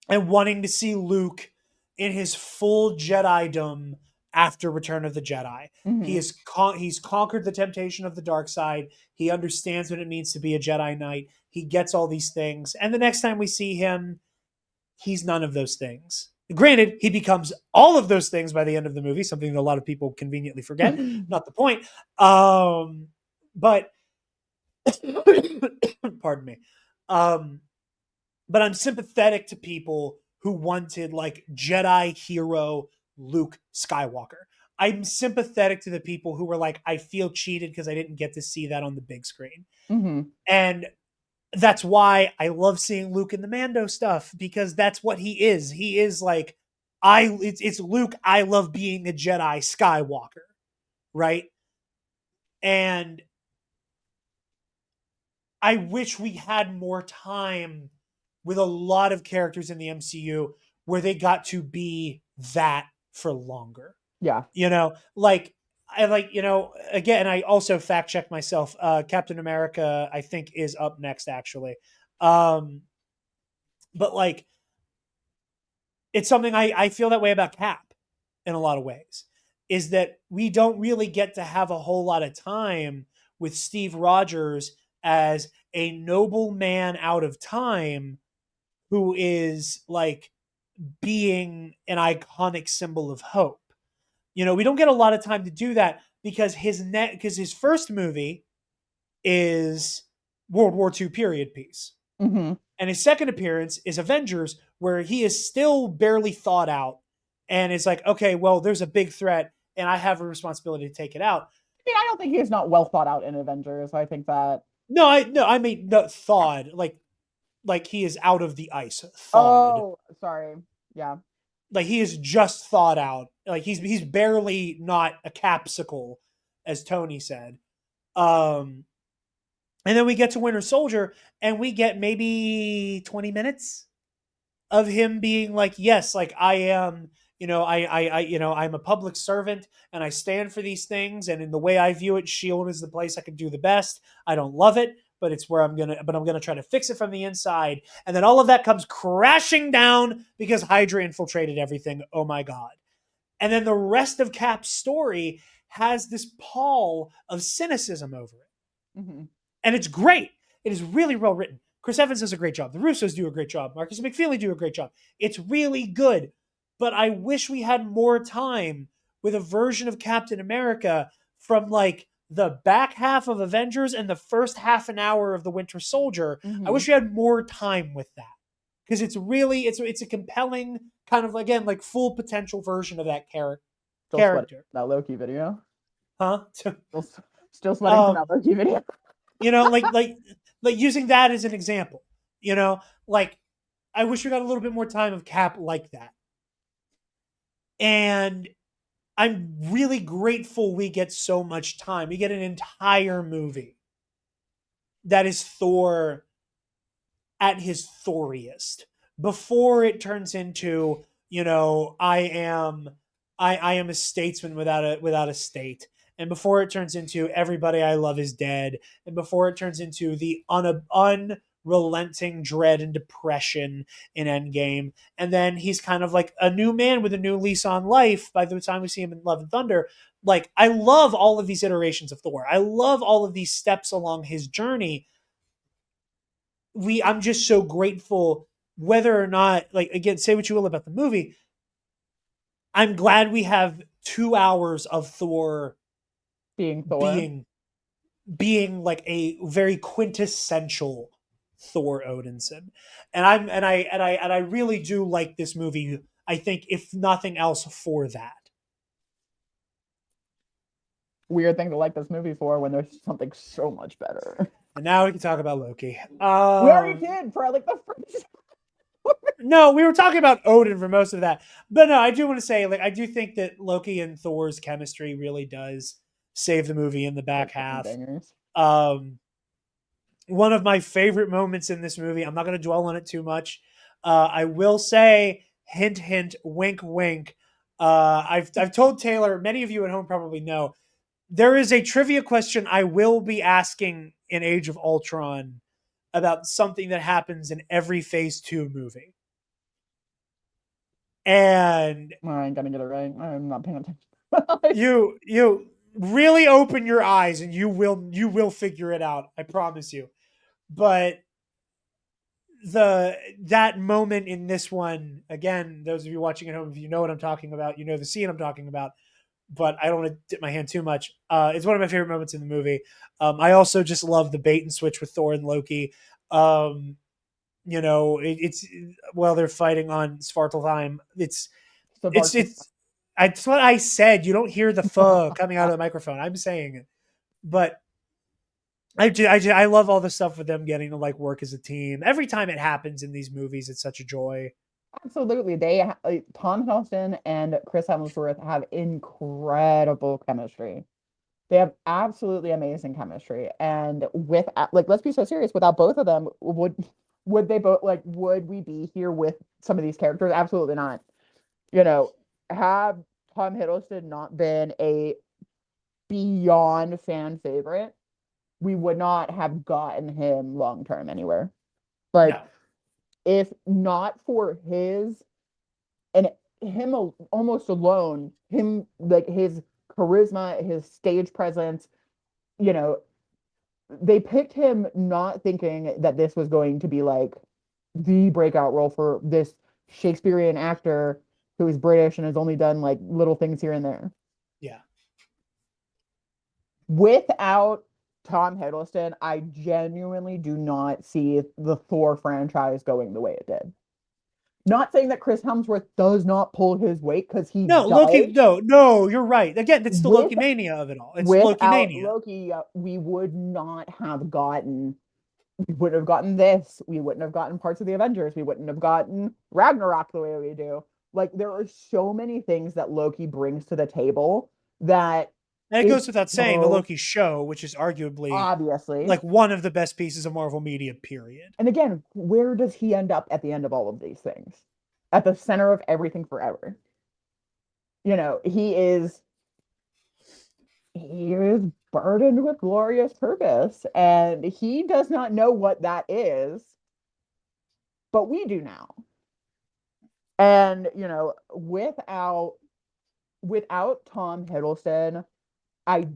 and wanting to see Luke in his full Jedidom after Return of the Jedi. Hmm. He's conquered the temptation of the dark side. He understands what it means to be a Jedi Knight. He gets all these things, and the next time we see him, he's none of those things. Granted, he becomes all of those things by the end of the movie, something that a lot of people conveniently forget. Not the point. But pardon me. Um, but I'm sympathetic to people who wanted like Jedi hero Luke Skywalker. I'm sympathetic to the people who were like, I feel cheated because I didn't get to see that on the big screen. Hmm. And that's why I love seeing Luke in the Mando stuff because that's what he is. He is like, it's Luke. I love being a Jedi Skywalker, right? And I wish we had more time with a lot of characters in the MCU where they got to be that for longer. Yeah. You know, like I like, again, I also fact checked myself. Captain America, I think, is up next actually. Um, but like it's something I feel that way about Cap in a lot of ways. Is that we don't really get to have a whole lot of time with Steve Rogers as a noble man out of time who is like being an iconic symbol of hope. We don't get a lot of time to do that because his first movie is World War II period piece. Hmm. And his second appearance is Avengers, where he is still barely thought out and it's like, okay, well, there's a big threat and I have a responsibility to take it out. I mean, I don't think he's not well thought out in Avengers. I think that. No, I mean not thawed, like he is out of the ice, thawed. Oh, sorry. Yeah. Like he is just thawed out. Like he's barely not a capsicle, as Tony said. Um, and then we get to Winter Soldier, and we get maybe 20 minutes of him being like, yes, like I am, I'm a public servant and I stand for these things. And in the way I view it, Shield is the place I can do the best. I don't love it, but it's where I'm gonna try to fix it from the inside. And then all of that comes crashing down because Hydra infiltrated everything. Oh my god. And then the rest of Cap's story has this pall of cynicism over it. Hmm. And it's great. It is really well written. Chris Evans does a great job. The Russos do a great job. Marcus and McFeely do a great job. It's really good. But I wish we had more time with a version of Captain America from like the back half of Avengers and the first half an hour of the Winter Soldier. I Hmm. wish we had more time with that. Because it's a compelling kind of again like full potential version of that Still sweating character. that Loki video. Huh? Still, still sweating from that um Loki video. you know like using that as an example, like I wish we got a little bit more time of Cap like that. And I'm really grateful we get so much time. We get an entire movie that is Thor at his Thoriest before it turns into, I am a statesman without a state, and before it turns into everybody I love is dead, and before it turns into the unrelenting dread and depression in Endgame, and then he's kind of like a new man with a new lease on life by the time we see him in Love and Thunder. Like I love all of these iterations of Thor. I love all of these steps along his journey. I'm just so grateful, whether or not, like, again, say what you will about the movie. I'm glad we have 2 hours of Thor being Thor. being like a very quintessential Thor Odinson. And I really do like this movie. I think if nothing else for that. Weird thing to like this movie for when there's something so much better. And now we can talk about Loki. We already did for like the first. No, we were talking about Odin for most of that. But no, I do want to say, like, I do think that Loki and Thor's chemistry really does save the movie in the back half. Bangers. One of my favorite moments in this movie, I'm not going to dwell on it too much. I will say, hint, hint, wink, wink. I've told Taylor, many of you at home probably know, there is a trivia question I will be asking in Age of Ultron about something that happens in every Phase 2 movie. And I ain't gonna get it right. I'm not paying attention. you really open your eyes and you will figure it out. I promise you. But that moment in this one, again, those of you watching at home, if you know what I'm talking about, you know the scene I'm talking about. But I don't want to dip my hand too much. It's one of my favorite moments in the movie. I also just love the bait and switch with Thor and Loki. It's while they're fighting on Svartalfheim. It's what I said. You don't hear the "fuh" coming out of the microphone. I'm saying it, but I love all the stuff with them getting to like work as a team. Every time it happens in these movies, it's such a joy. Absolutely. Tom Hiddleston and Chris Hemsworth have incredible chemistry. They have absolutely amazing chemistry. And let's be so serious, without both of them, would they both would we be here with some of these characters? Absolutely not. Have Tom Hiddleston not been a beyond fan favorite, we would not have gotten him long term anywhere. Like, No. if not for him almost alone, him, like, his charisma, his stage presence, they picked him not thinking that this was going to be like the breakout role for this Shakespearean actor who is British and has only done like little things here and there. Yeah. Without Tom Hiddleston, I genuinely do not see the Thor franchise going the way it did. Not saying that Chris Hemsworth does not pull his weight, because he No, does. Loki. No, you're right. Again, it's the Lokimania of it all. It's Without Lokimania. Loki, we would not have gotten. We wouldn't have gotten this. We wouldn't have gotten parts of the Avengers. We wouldn't have gotten Ragnarok the way we do. Like, there are so many things that Loki brings to the table that. And it goes without saying, the Loki show, which is arguably obviously like one of the best pieces of Marvel media, period. And again, where does he end up at the end of all of these things? At the center of everything forever. He is burdened with glorious purpose, and he does not know what that is, but we do now. And without Tom Hiddleston, I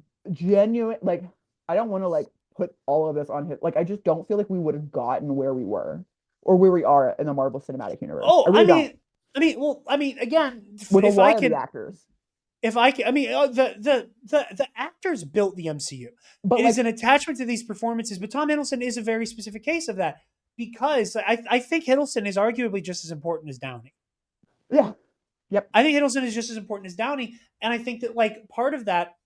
don't want to put all of this on his, I just don't feel like we would have gotten where we were or where we are in the Marvel Cinematic Universe. Oh, I mean, again, with a lot of the actors. The actors built the MCU. But it is an attachment to these performances. But Tom Hiddleston is a very specific case of that, because I think Hiddleston is arguably just as important as Downey. Yeah. Yep. I think Hiddleston is just as important as Downey, and I think that part of that,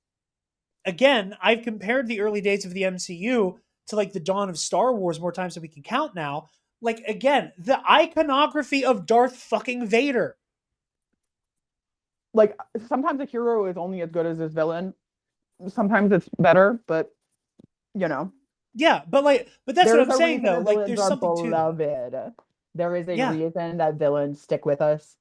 again, I've compared the early days of the MCU to the dawn of Star Wars more times than we can count now. Again, the iconography of Darth fucking Vader. Sometimes a hero is only as good as his villain. Sometimes it's better, but Yeah, but that's what I'm saying though. There's something beloved. To that. There is a reason that villains stick with us,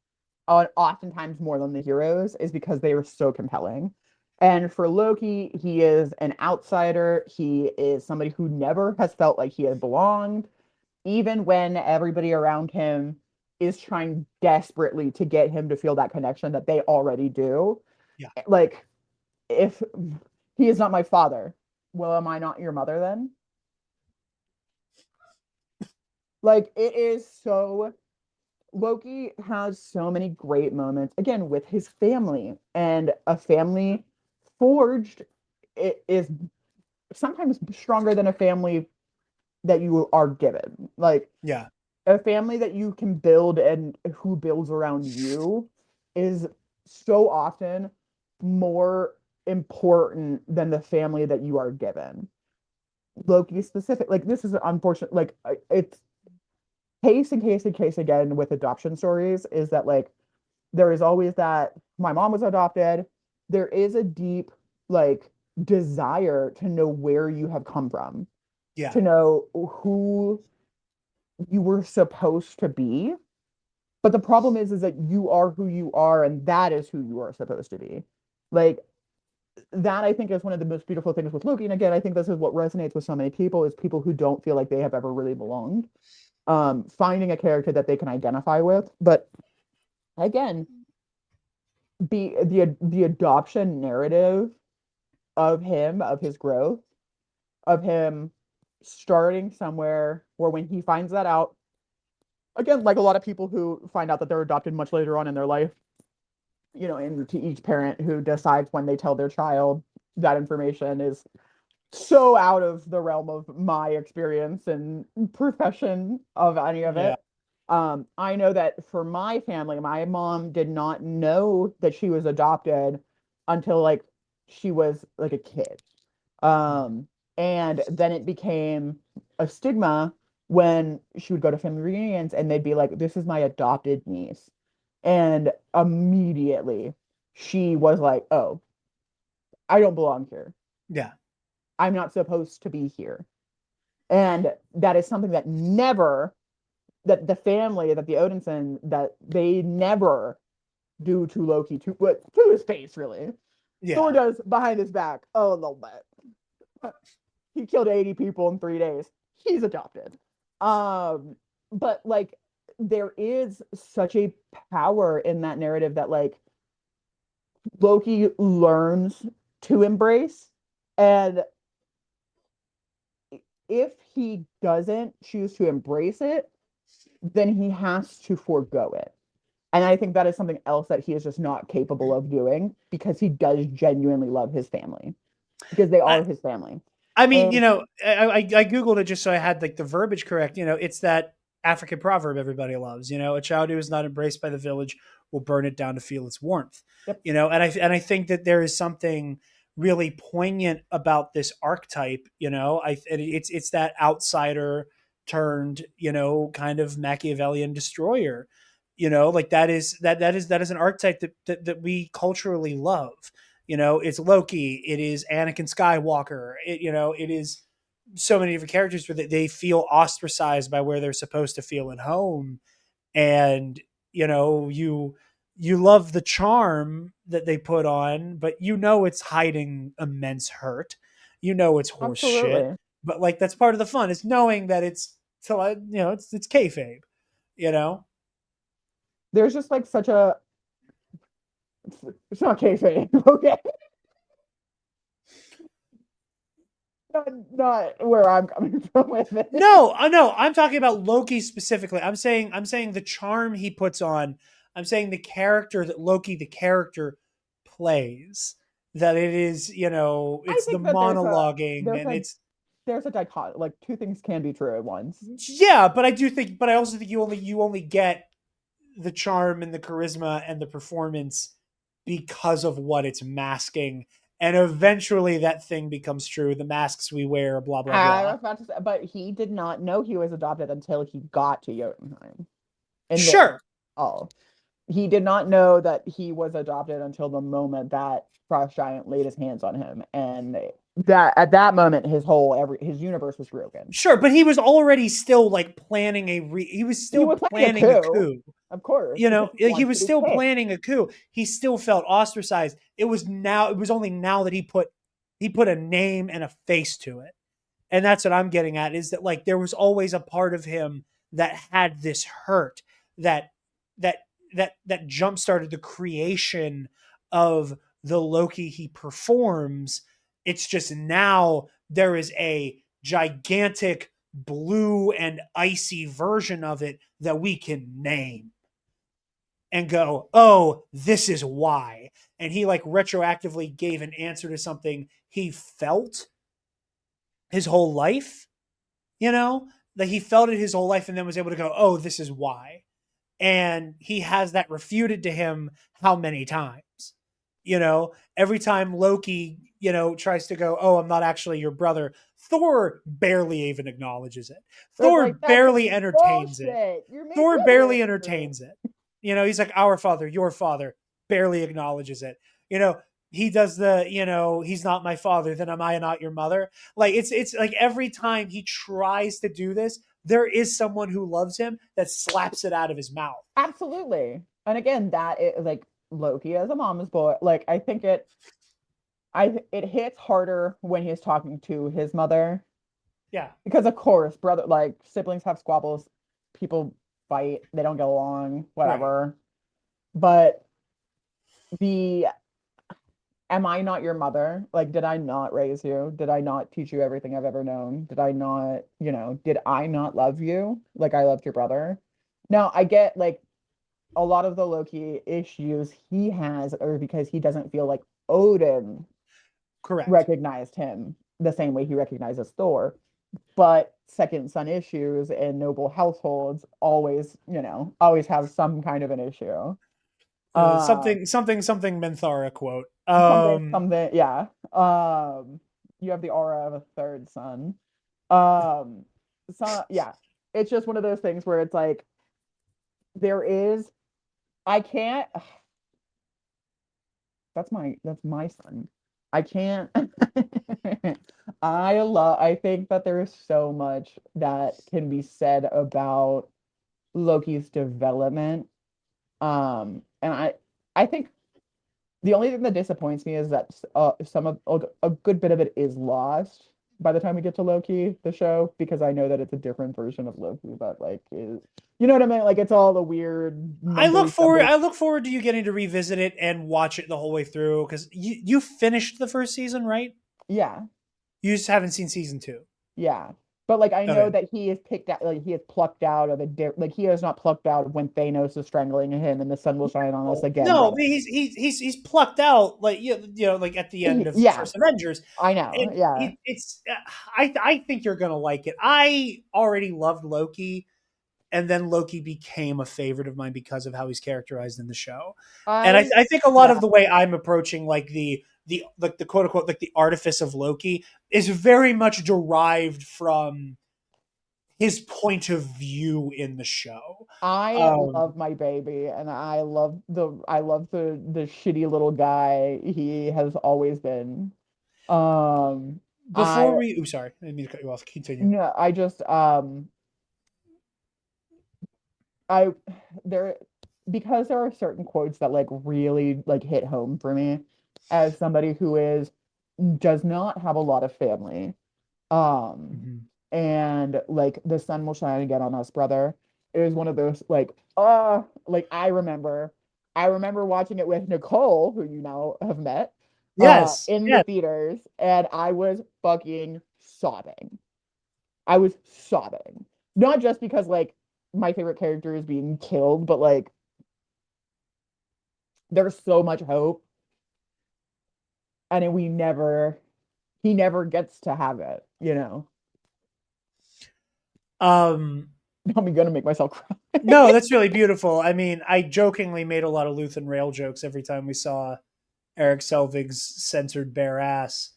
oftentimes more than the heroes, is because they are so compelling. And for Loki, he is an outsider. He is somebody who never has felt like he has belonged, even when everybody around him is trying desperately to get him to feel that connection that they already do. Yeah. If he is not my father, well, am I not your mother then? Like it is so Loki has so many great moments again with his family, and a family forged it is sometimes stronger than a family that you are given. Like Yeah. a family that you can build and who builds around you is so often more important than the family that you are given. Loki specific, like this is unfortunate. Like it's case and case and case again with adoption stories is that like there is always that my mom was adopted. There is a deep like desire to know where you have come from, Yeah. to know who you were supposed to be. But the problem is that you are who you are, and that is who you are supposed to be. Like that, I think is one of the most beautiful things with Loki. And again, I think this is what resonates with so many people is people who don't feel like they have ever really belonged. Finding a character that they can identify with. But again, be the adoption narrative of him, of his growth, of him starting somewhere where when he finds that out, again, like a lot of people who find out that they're adopted much later on in their life, you know, and to each parent who decides when they tell their child that information is so out of the realm of my experience and profession of any of Yeah. it. I know that for my family, my mom did not know that she was adopted until like she was like a kid. Um, and then it became a stigma when she would go to family reunions and they'd be like, "This is my adopted niece." And immediately she was like, "Oh, I don't belong here. Yeah. I'm not supposed to be here." And that is something that never, that the family, that the Odinson, that they never do to Loki, to his face, really. Thor Yeah. does behind his back a little bit. He killed 80 people in 3 days. He's adopted. But like there is such a power in that narrative that like Loki learns to embrace. And if he doesn't choose to embrace it, then he has to forego it. And I think that is something else that he is just not capable of doing because he does genuinely love his family because they I, are his family. I mean, And I googled it just so I had like the verbiage correct. It's that African proverb everybody loves. A child who is not embraced by the village will burn it down to feel its warmth. yep, And I think that there is something really poignant about this archetype. It's that outsider turned kind of Machiavellian destroyer. Like that is an archetype that we culturally love. It's Loki, it is Anakin Skywalker, it is so many different characters where they feel ostracized by where they're supposed to feel at home. And you love the charm that they put on, but it's hiding immense hurt. It's horse shit. absolutely. But like that's part of the fun is knowing that it's kayfabe, you know? There's just like such a, it's not kayfabe, okay? Not where I'm coming from with it. No, no, I'm talking about Loki specifically. I'm saying the charm he puts on. I'm saying the character that Loki, the character, plays. That it is, I it's the think that monologuing there's and a it's there's a dichotomy, like two things can be true at once. yeah, but I also think you only get the charm and the charisma and the performance because of what it's masking. And eventually that thing becomes true. The masks we wear, blah blah I blah. was about to say, but he did not know he was adopted until he got to Jotunheim. In this, Sure. all he did not know that he was adopted until the moment that Frost Giant laid his hands on him, and that at that moment his universe was broken. Sure, but he was already still like planning he was He still was planning a planning a coup, coup. of course, because he He wanted was to be still king. planning a coup. He still felt ostracized. It was only now that he put a name and a face to it. And that's what I'm getting at is that like there was always a part of him that had this hurt that that that jump started the creation of the Loki he performs. It's just now there is a gigantic blue and icy version of it that we can name and go, oh, this is why. And he like retroactively gave an answer to something he felt his whole life, you know, that he felt it his whole life and then was able to go, oh, this is why. And he has that refuted to him how many times? You know, every time Loki, you know, tries to go, oh, I'm not actually your brother, Thor barely even acknowledges it. It's Thor like, that's barely entertains it. bullshit. You're making Thor barely it. entertains it. You know, he's like, our father, your father, barely acknowledges it. You know, he does the, you know, he's not my father, then am I not your mother? Like it's like every time he tries to do this, there is someone who loves him that slaps it out of his mouth. Absolutely. And again, that is like Loki as a mama's boy. Like I think it hits harder when he's talking to his mother Yeah. because of course, brother like siblings have squabbles, people fight, they don't get along, whatever. But the am I not your mother? Like, did I not raise you? Did I not teach you everything I've ever known? Did I not, did I not love you like I loved your brother? Now, I get like a lot of the Loki issues he has are because he doesn't feel like Odin Correct. recognized him the same way he recognizes Thor. But second son issues in noble households always, always have some kind of an issue. Um, Something Menthara quote. something, yeah. You have the aura of a third son. Um, so yeah, it's just one of those things where it's like there is, I can't. That's my son. I can't. I think that there is so much that can be said about Loki's development. And I think the only thing that disappoints me is that some of a good bit of it is lost by the time we get to Loki, the show, because I know that it's a different version of Loki that like is, you know what I mean? Like it's all the weird mumbly stumbly. I look forward to you getting to revisit it and watch it the whole way through because you finished the first season, right? Yeah, You just haven't seen season 2. yeah. But like I know Okay. that he is picked out, like he is plucked out of like he is not plucked out when Thanos is strangling him and the sun will shine on us again, No, brother. but he's plucked out like you know like at the end of Yeah, First Avengers, I know. and Yeah. it's I think you're gonna like it. I already loved Loki, and then Loki became a favorite of mine because of how he's characterized in the show, and I I think a lot yeah. of the way I'm approaching like the like the quote unquote like the artifice of Loki is very much derived from his point of view in the show. I love my baby and I love the shitty little guy he has always been. Um Before I we, sorry, I didn't mean to cut you off. Continue. no, I just I there because there are certain quotes that like really like hit home for me as somebody who is does not have a lot of family. Um Mhm. and like the sun will shine again on us, brother. It was one of those like like I remember watching it with Nicole, who you now have met, Yes, in the yes. theaters, and I was fucking sobbing. I was sobbing. Not just because like my favorite character is being killed, but like there's so much hope and he never gets to have it. Um, I'm gonna make myself cry. no, that's really beautiful. I mean, I jokingly made a lot of Luthen Rail jokes every time we saw Eric Selvig's censored bare ass,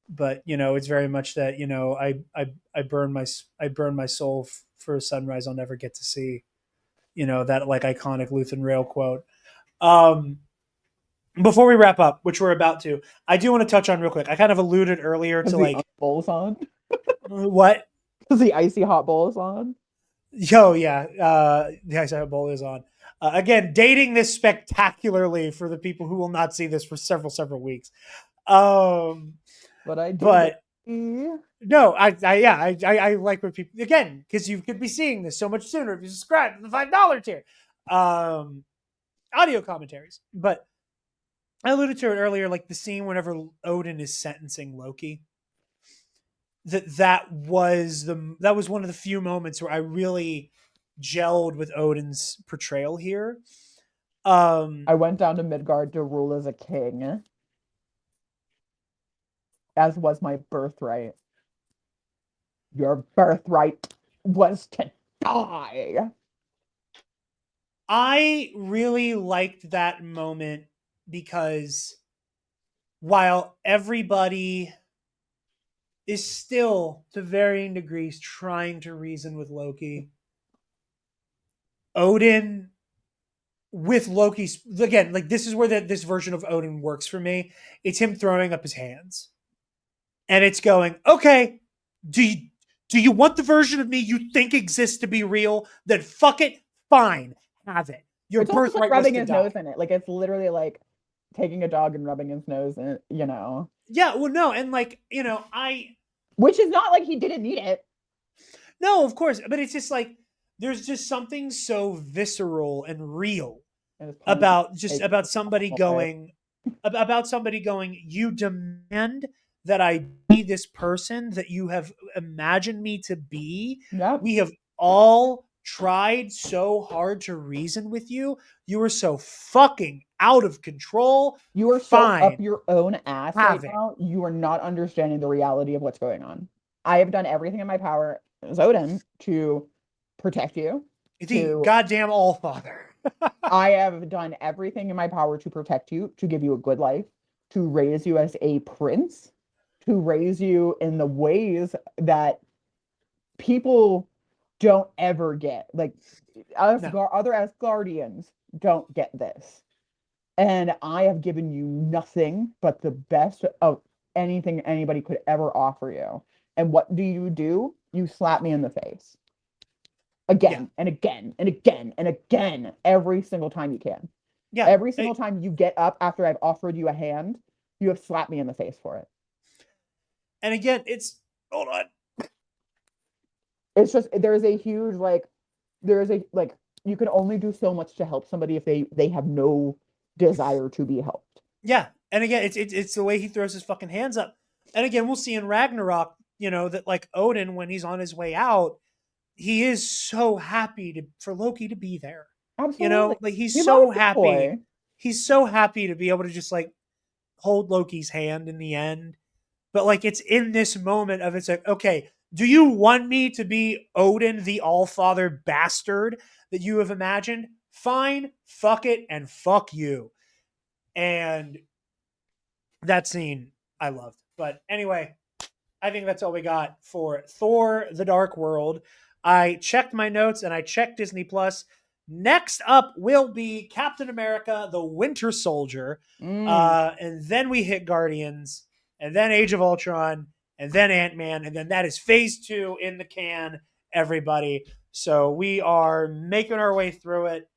but you know, it's very much that you know, I burn my soul for a sunrise I'll never get to see. You know that like iconic Luthen Rail quote. Um, Before we wrap up, which we're about to, I do want to touch on real quick. I kind of alluded earlier Because to the like bowl's on. what. Because the icy hot bowl is on. Yo, yeah, the Ice Bowl is on. Again, dating this spectacularly for the people who will not see this for several weeks. Um, But I do, but baby. no, yeah, I like what people again because you could be seeing this so much sooner if you subscribe to the $5 tier. Um, Audio commentaries, but I alluded to it earlier, like the scene whenever Odin is sentencing Loki, that was one of the few moments where I really gelled with Odin's portrayal here. I went down to Midgard to rule as a king, as was my birthright. Your birthright was to die. I really liked that moment because while everybody is still, to varying degrees, trying to reason with Loki, Odin, with Loki's, again, like this is where this version of Odin works for me. It's him throwing up his hands, and it's going, okay, do you want the version of me you think exists to be real? Then fuck it, fine, have it. Your It's almost like birthright was rubbing to his die. nose in it. Like it's literally like taking a dog and rubbing his nose in it, you know. Yeah, well, no, and like, you know, Which is not like he didn't need it. no, of course, but it's just like there's just something so visceral and real about somebody going you demand that I be this person that you have imagined me to be. Yep. We have all tried so hard to reason with you. You are so fucking out of control. You are so Fine. up your own ass right Have it. now. You are not understanding the reality of what's going on. I have done everything in my power, Odin, to protect you. The goddamn All Father. I have done everything in my power to protect you, to give you a good life, to raise you as a prince, to raise you in the ways that people don't ever get. Like other Asgardians don't get this. And I have given you nothing but the best of anything anybody could ever offer you. And what do? You slap me in the face. Again and again and again and again, every single time you can. Yeah. Every single time you get up after I've offered you a hand, you have slapped me in the face for it. And again, it's hold on. It's just there's a huge you can only do so much to help somebody if they have no desire to be helped. Yeah, and again, it's the way he throws his fucking hands up. And again, we'll see in Ragnarok, you know, that like Odin, when he's on his way out, he is so happy for Loki to be there. Absolutely. You know, like he's He so loves the happy. boy. He's so happy to be able to just like hold Loki's hand in the end. But like it's in this moment of it's like, okay, do you want me to be Odin, the all-father bastard that you have imagined? Fine, fuck it, and fuck you. And that scene I loved. But anyway, I think that's all we got for Thor: The Dark World. I checked my notes and I checked Disney Plus. Next up will be Captain America: The Winter Soldier. And then we hit Guardians, and then Age of Ultron, and then Ant-Man, and then that is phase 2 in the can, everybody. So we are making our way through it.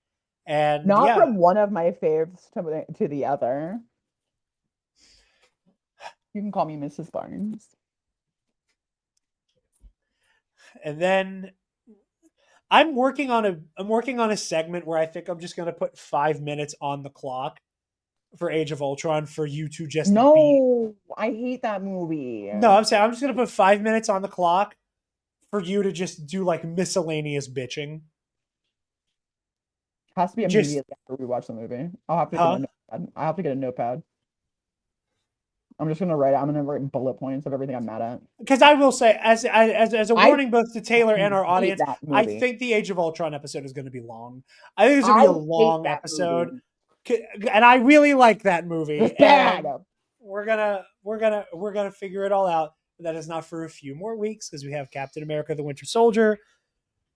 And Not yeah, from one of my faves to the other. You can call me Mrs. Barnes. and then I'm working on a segment where I think I'm just going to put 5 minutes on the clock for Age of Ultron for you to just I hate that movie. No, I'm saying I'm just going to put 5 minutes on the clock for you to just do like miscellaneous bitching. Has to be immediately after we watch the movie. I'll have to get a notepad. I have to get a notepad. I'm gonna write bullet points of everything I'm mad at. Because I will say, as a warning, both to Taylor and our audience, I think the Age of Ultron episode is going to be long. I think it's going to be a long episode, and I really like that movie. It's bad. And we're gonna figure it all out. But that is not for a few more weeks because we have Captain America: The Winter Soldier,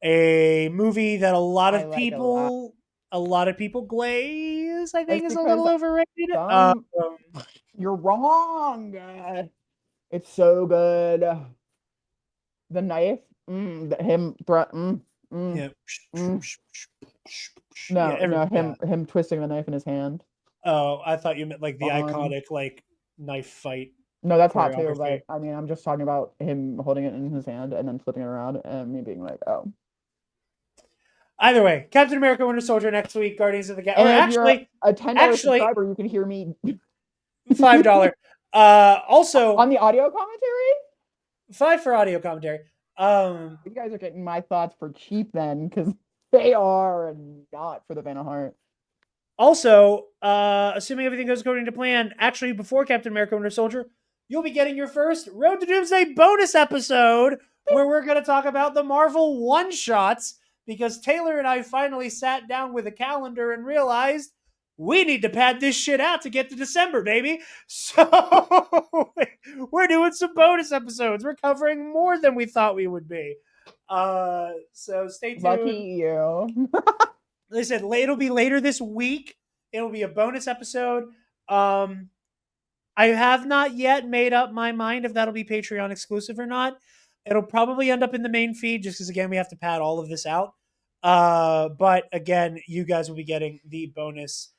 a movie that a lot of people glaze. I think is a little overrated. You're wrong. It's so good. The knife, him him twisting the knife in his hand. Oh, I thought you meant like the iconic like knife fight. No, that's hot too. But I mean, I'm just talking about him holding it in his hand and then flipping it around, and me being like, oh. Either way, Captain America: Winter Soldier next week, Guardians of the Galaxy. Actually, a $10 subscriber, you can hear me. $5. Also on the audio commentary. 5 for audio commentary. You guys are getting my thoughts for cheap then, because they are not for the Van of Heart. Also, assuming everything goes according to plan, actually before Captain America: Winter Soldier, you'll be getting your first Road to Doomsday bonus episode where we're going to talk about the Marvel one-shots, because Taylor and I finally sat down with a calendar and realized we need to pad this shit out to get to December, baby. So we're doing some bonus episodes. We're covering more than we thought we would be. So stay tuned. Lucky you. They said it'll be later this week. It'll be a bonus episode. I have not yet made up my mind if that'll be Patreon exclusive or not. It'll probably end up in the main feed just because, again, we have to pad all of this out. But again, you guys will be getting the bonus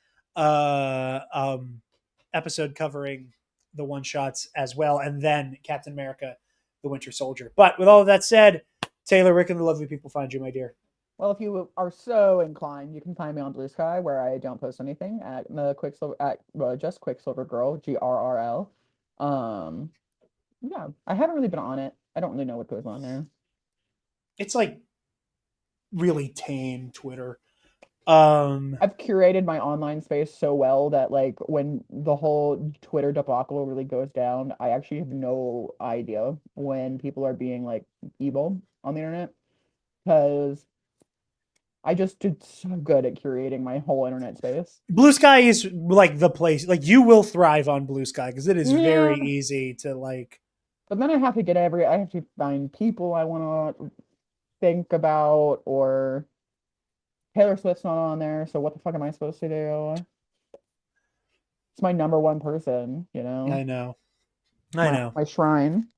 episode covering the one-shots as well, and then Captain America: The Winter Soldier. But with all of that said, Taylor, where can the lovely people find you, my dear? Well, if you are so inclined, you can find me on Blue Sky, where I don't post anything at the Quicksilver just Quicksilver Girl, GRRL. Yeah, I haven't really been on it. I don't really know what goes on there. It's like really tame Twitter. I've curated my online space so well that like when the whole Twitter debacle really goes down, I actually have no idea when people are being like evil on the internet, because I just did so good at curating my whole internet space. Blue Sky is like the place. Like, you will thrive on Blue Sky because it is very Yeah. easy to like. But then I have to find people I want to think about, or Taylor Swift's not on there, so what the fuck am I supposed to do? It's my number one person, you know? I know. I know. My shrine.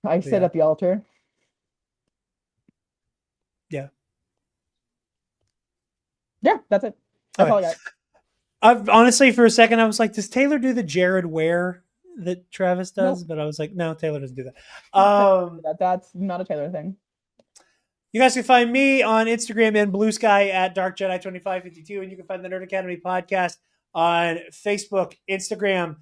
I sit Yeah. at the altar. Yeah. Yeah, that's it. That's all I got. I've honestly, for a second, I was like, does Taylor do the Jarod wear that Travis does? Nope. But I was like, no, Taylor doesn't do that. That's not a Taylor thing. You guys can find me on Instagram and Blue Sky at Dark Jedi 2552, and you can find the Nerd Academy podcast on Facebook, Instagram,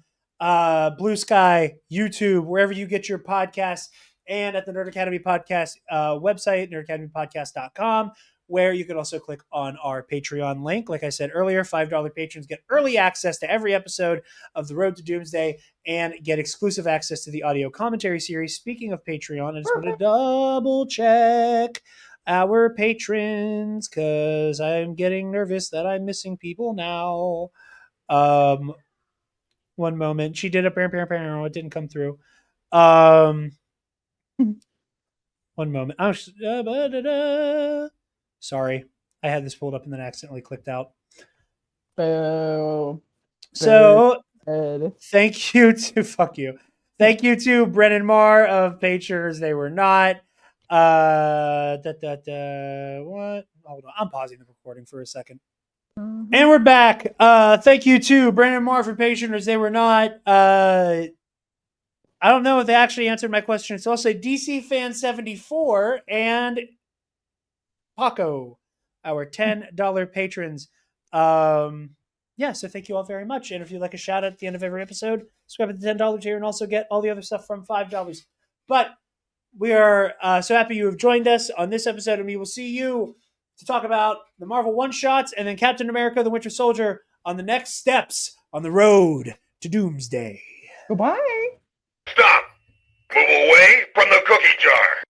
Blue Sky, YouTube, wherever you get your podcasts, and at the Nerd Academy podcast website, nerdacademypodcast.com, where you can also click on our Patreon link. Like I said earlier, $5 patrons get early access to every episode of The Road to Doomsday and get exclusive access to the audio commentary series. Speaking of Patreon, I just want to double check our patrons because I'm getting nervous that I'm missing people now. One moment. She did a it didn't come through. One moment. Sorry. I had this pulled up and then accidentally clicked out. Boo. So Good. thank you to fuck you. Thank you to Brennan Marr of Patreons. They were not. What? Hold on. I'm pausing the recording for a second. And we're back. Thank you to Brennan Marr for Patreons. They were not. I don't know if they actually answered my question. It's also DC Fan 74 and Paco, our $10 patrons. Yeah, so thank you all very much. And if you'd like a shout out at the end of every episode, subscribe at the $10 tier and also get all the other stuff from $5. But we are so happy you have joined us on this episode, and we will see you to talk about the Marvel one-shots and then Captain America: The Winter Soldier on the next steps on the road to Doomsday. Goodbye. Stop! Move away from the cookie jar.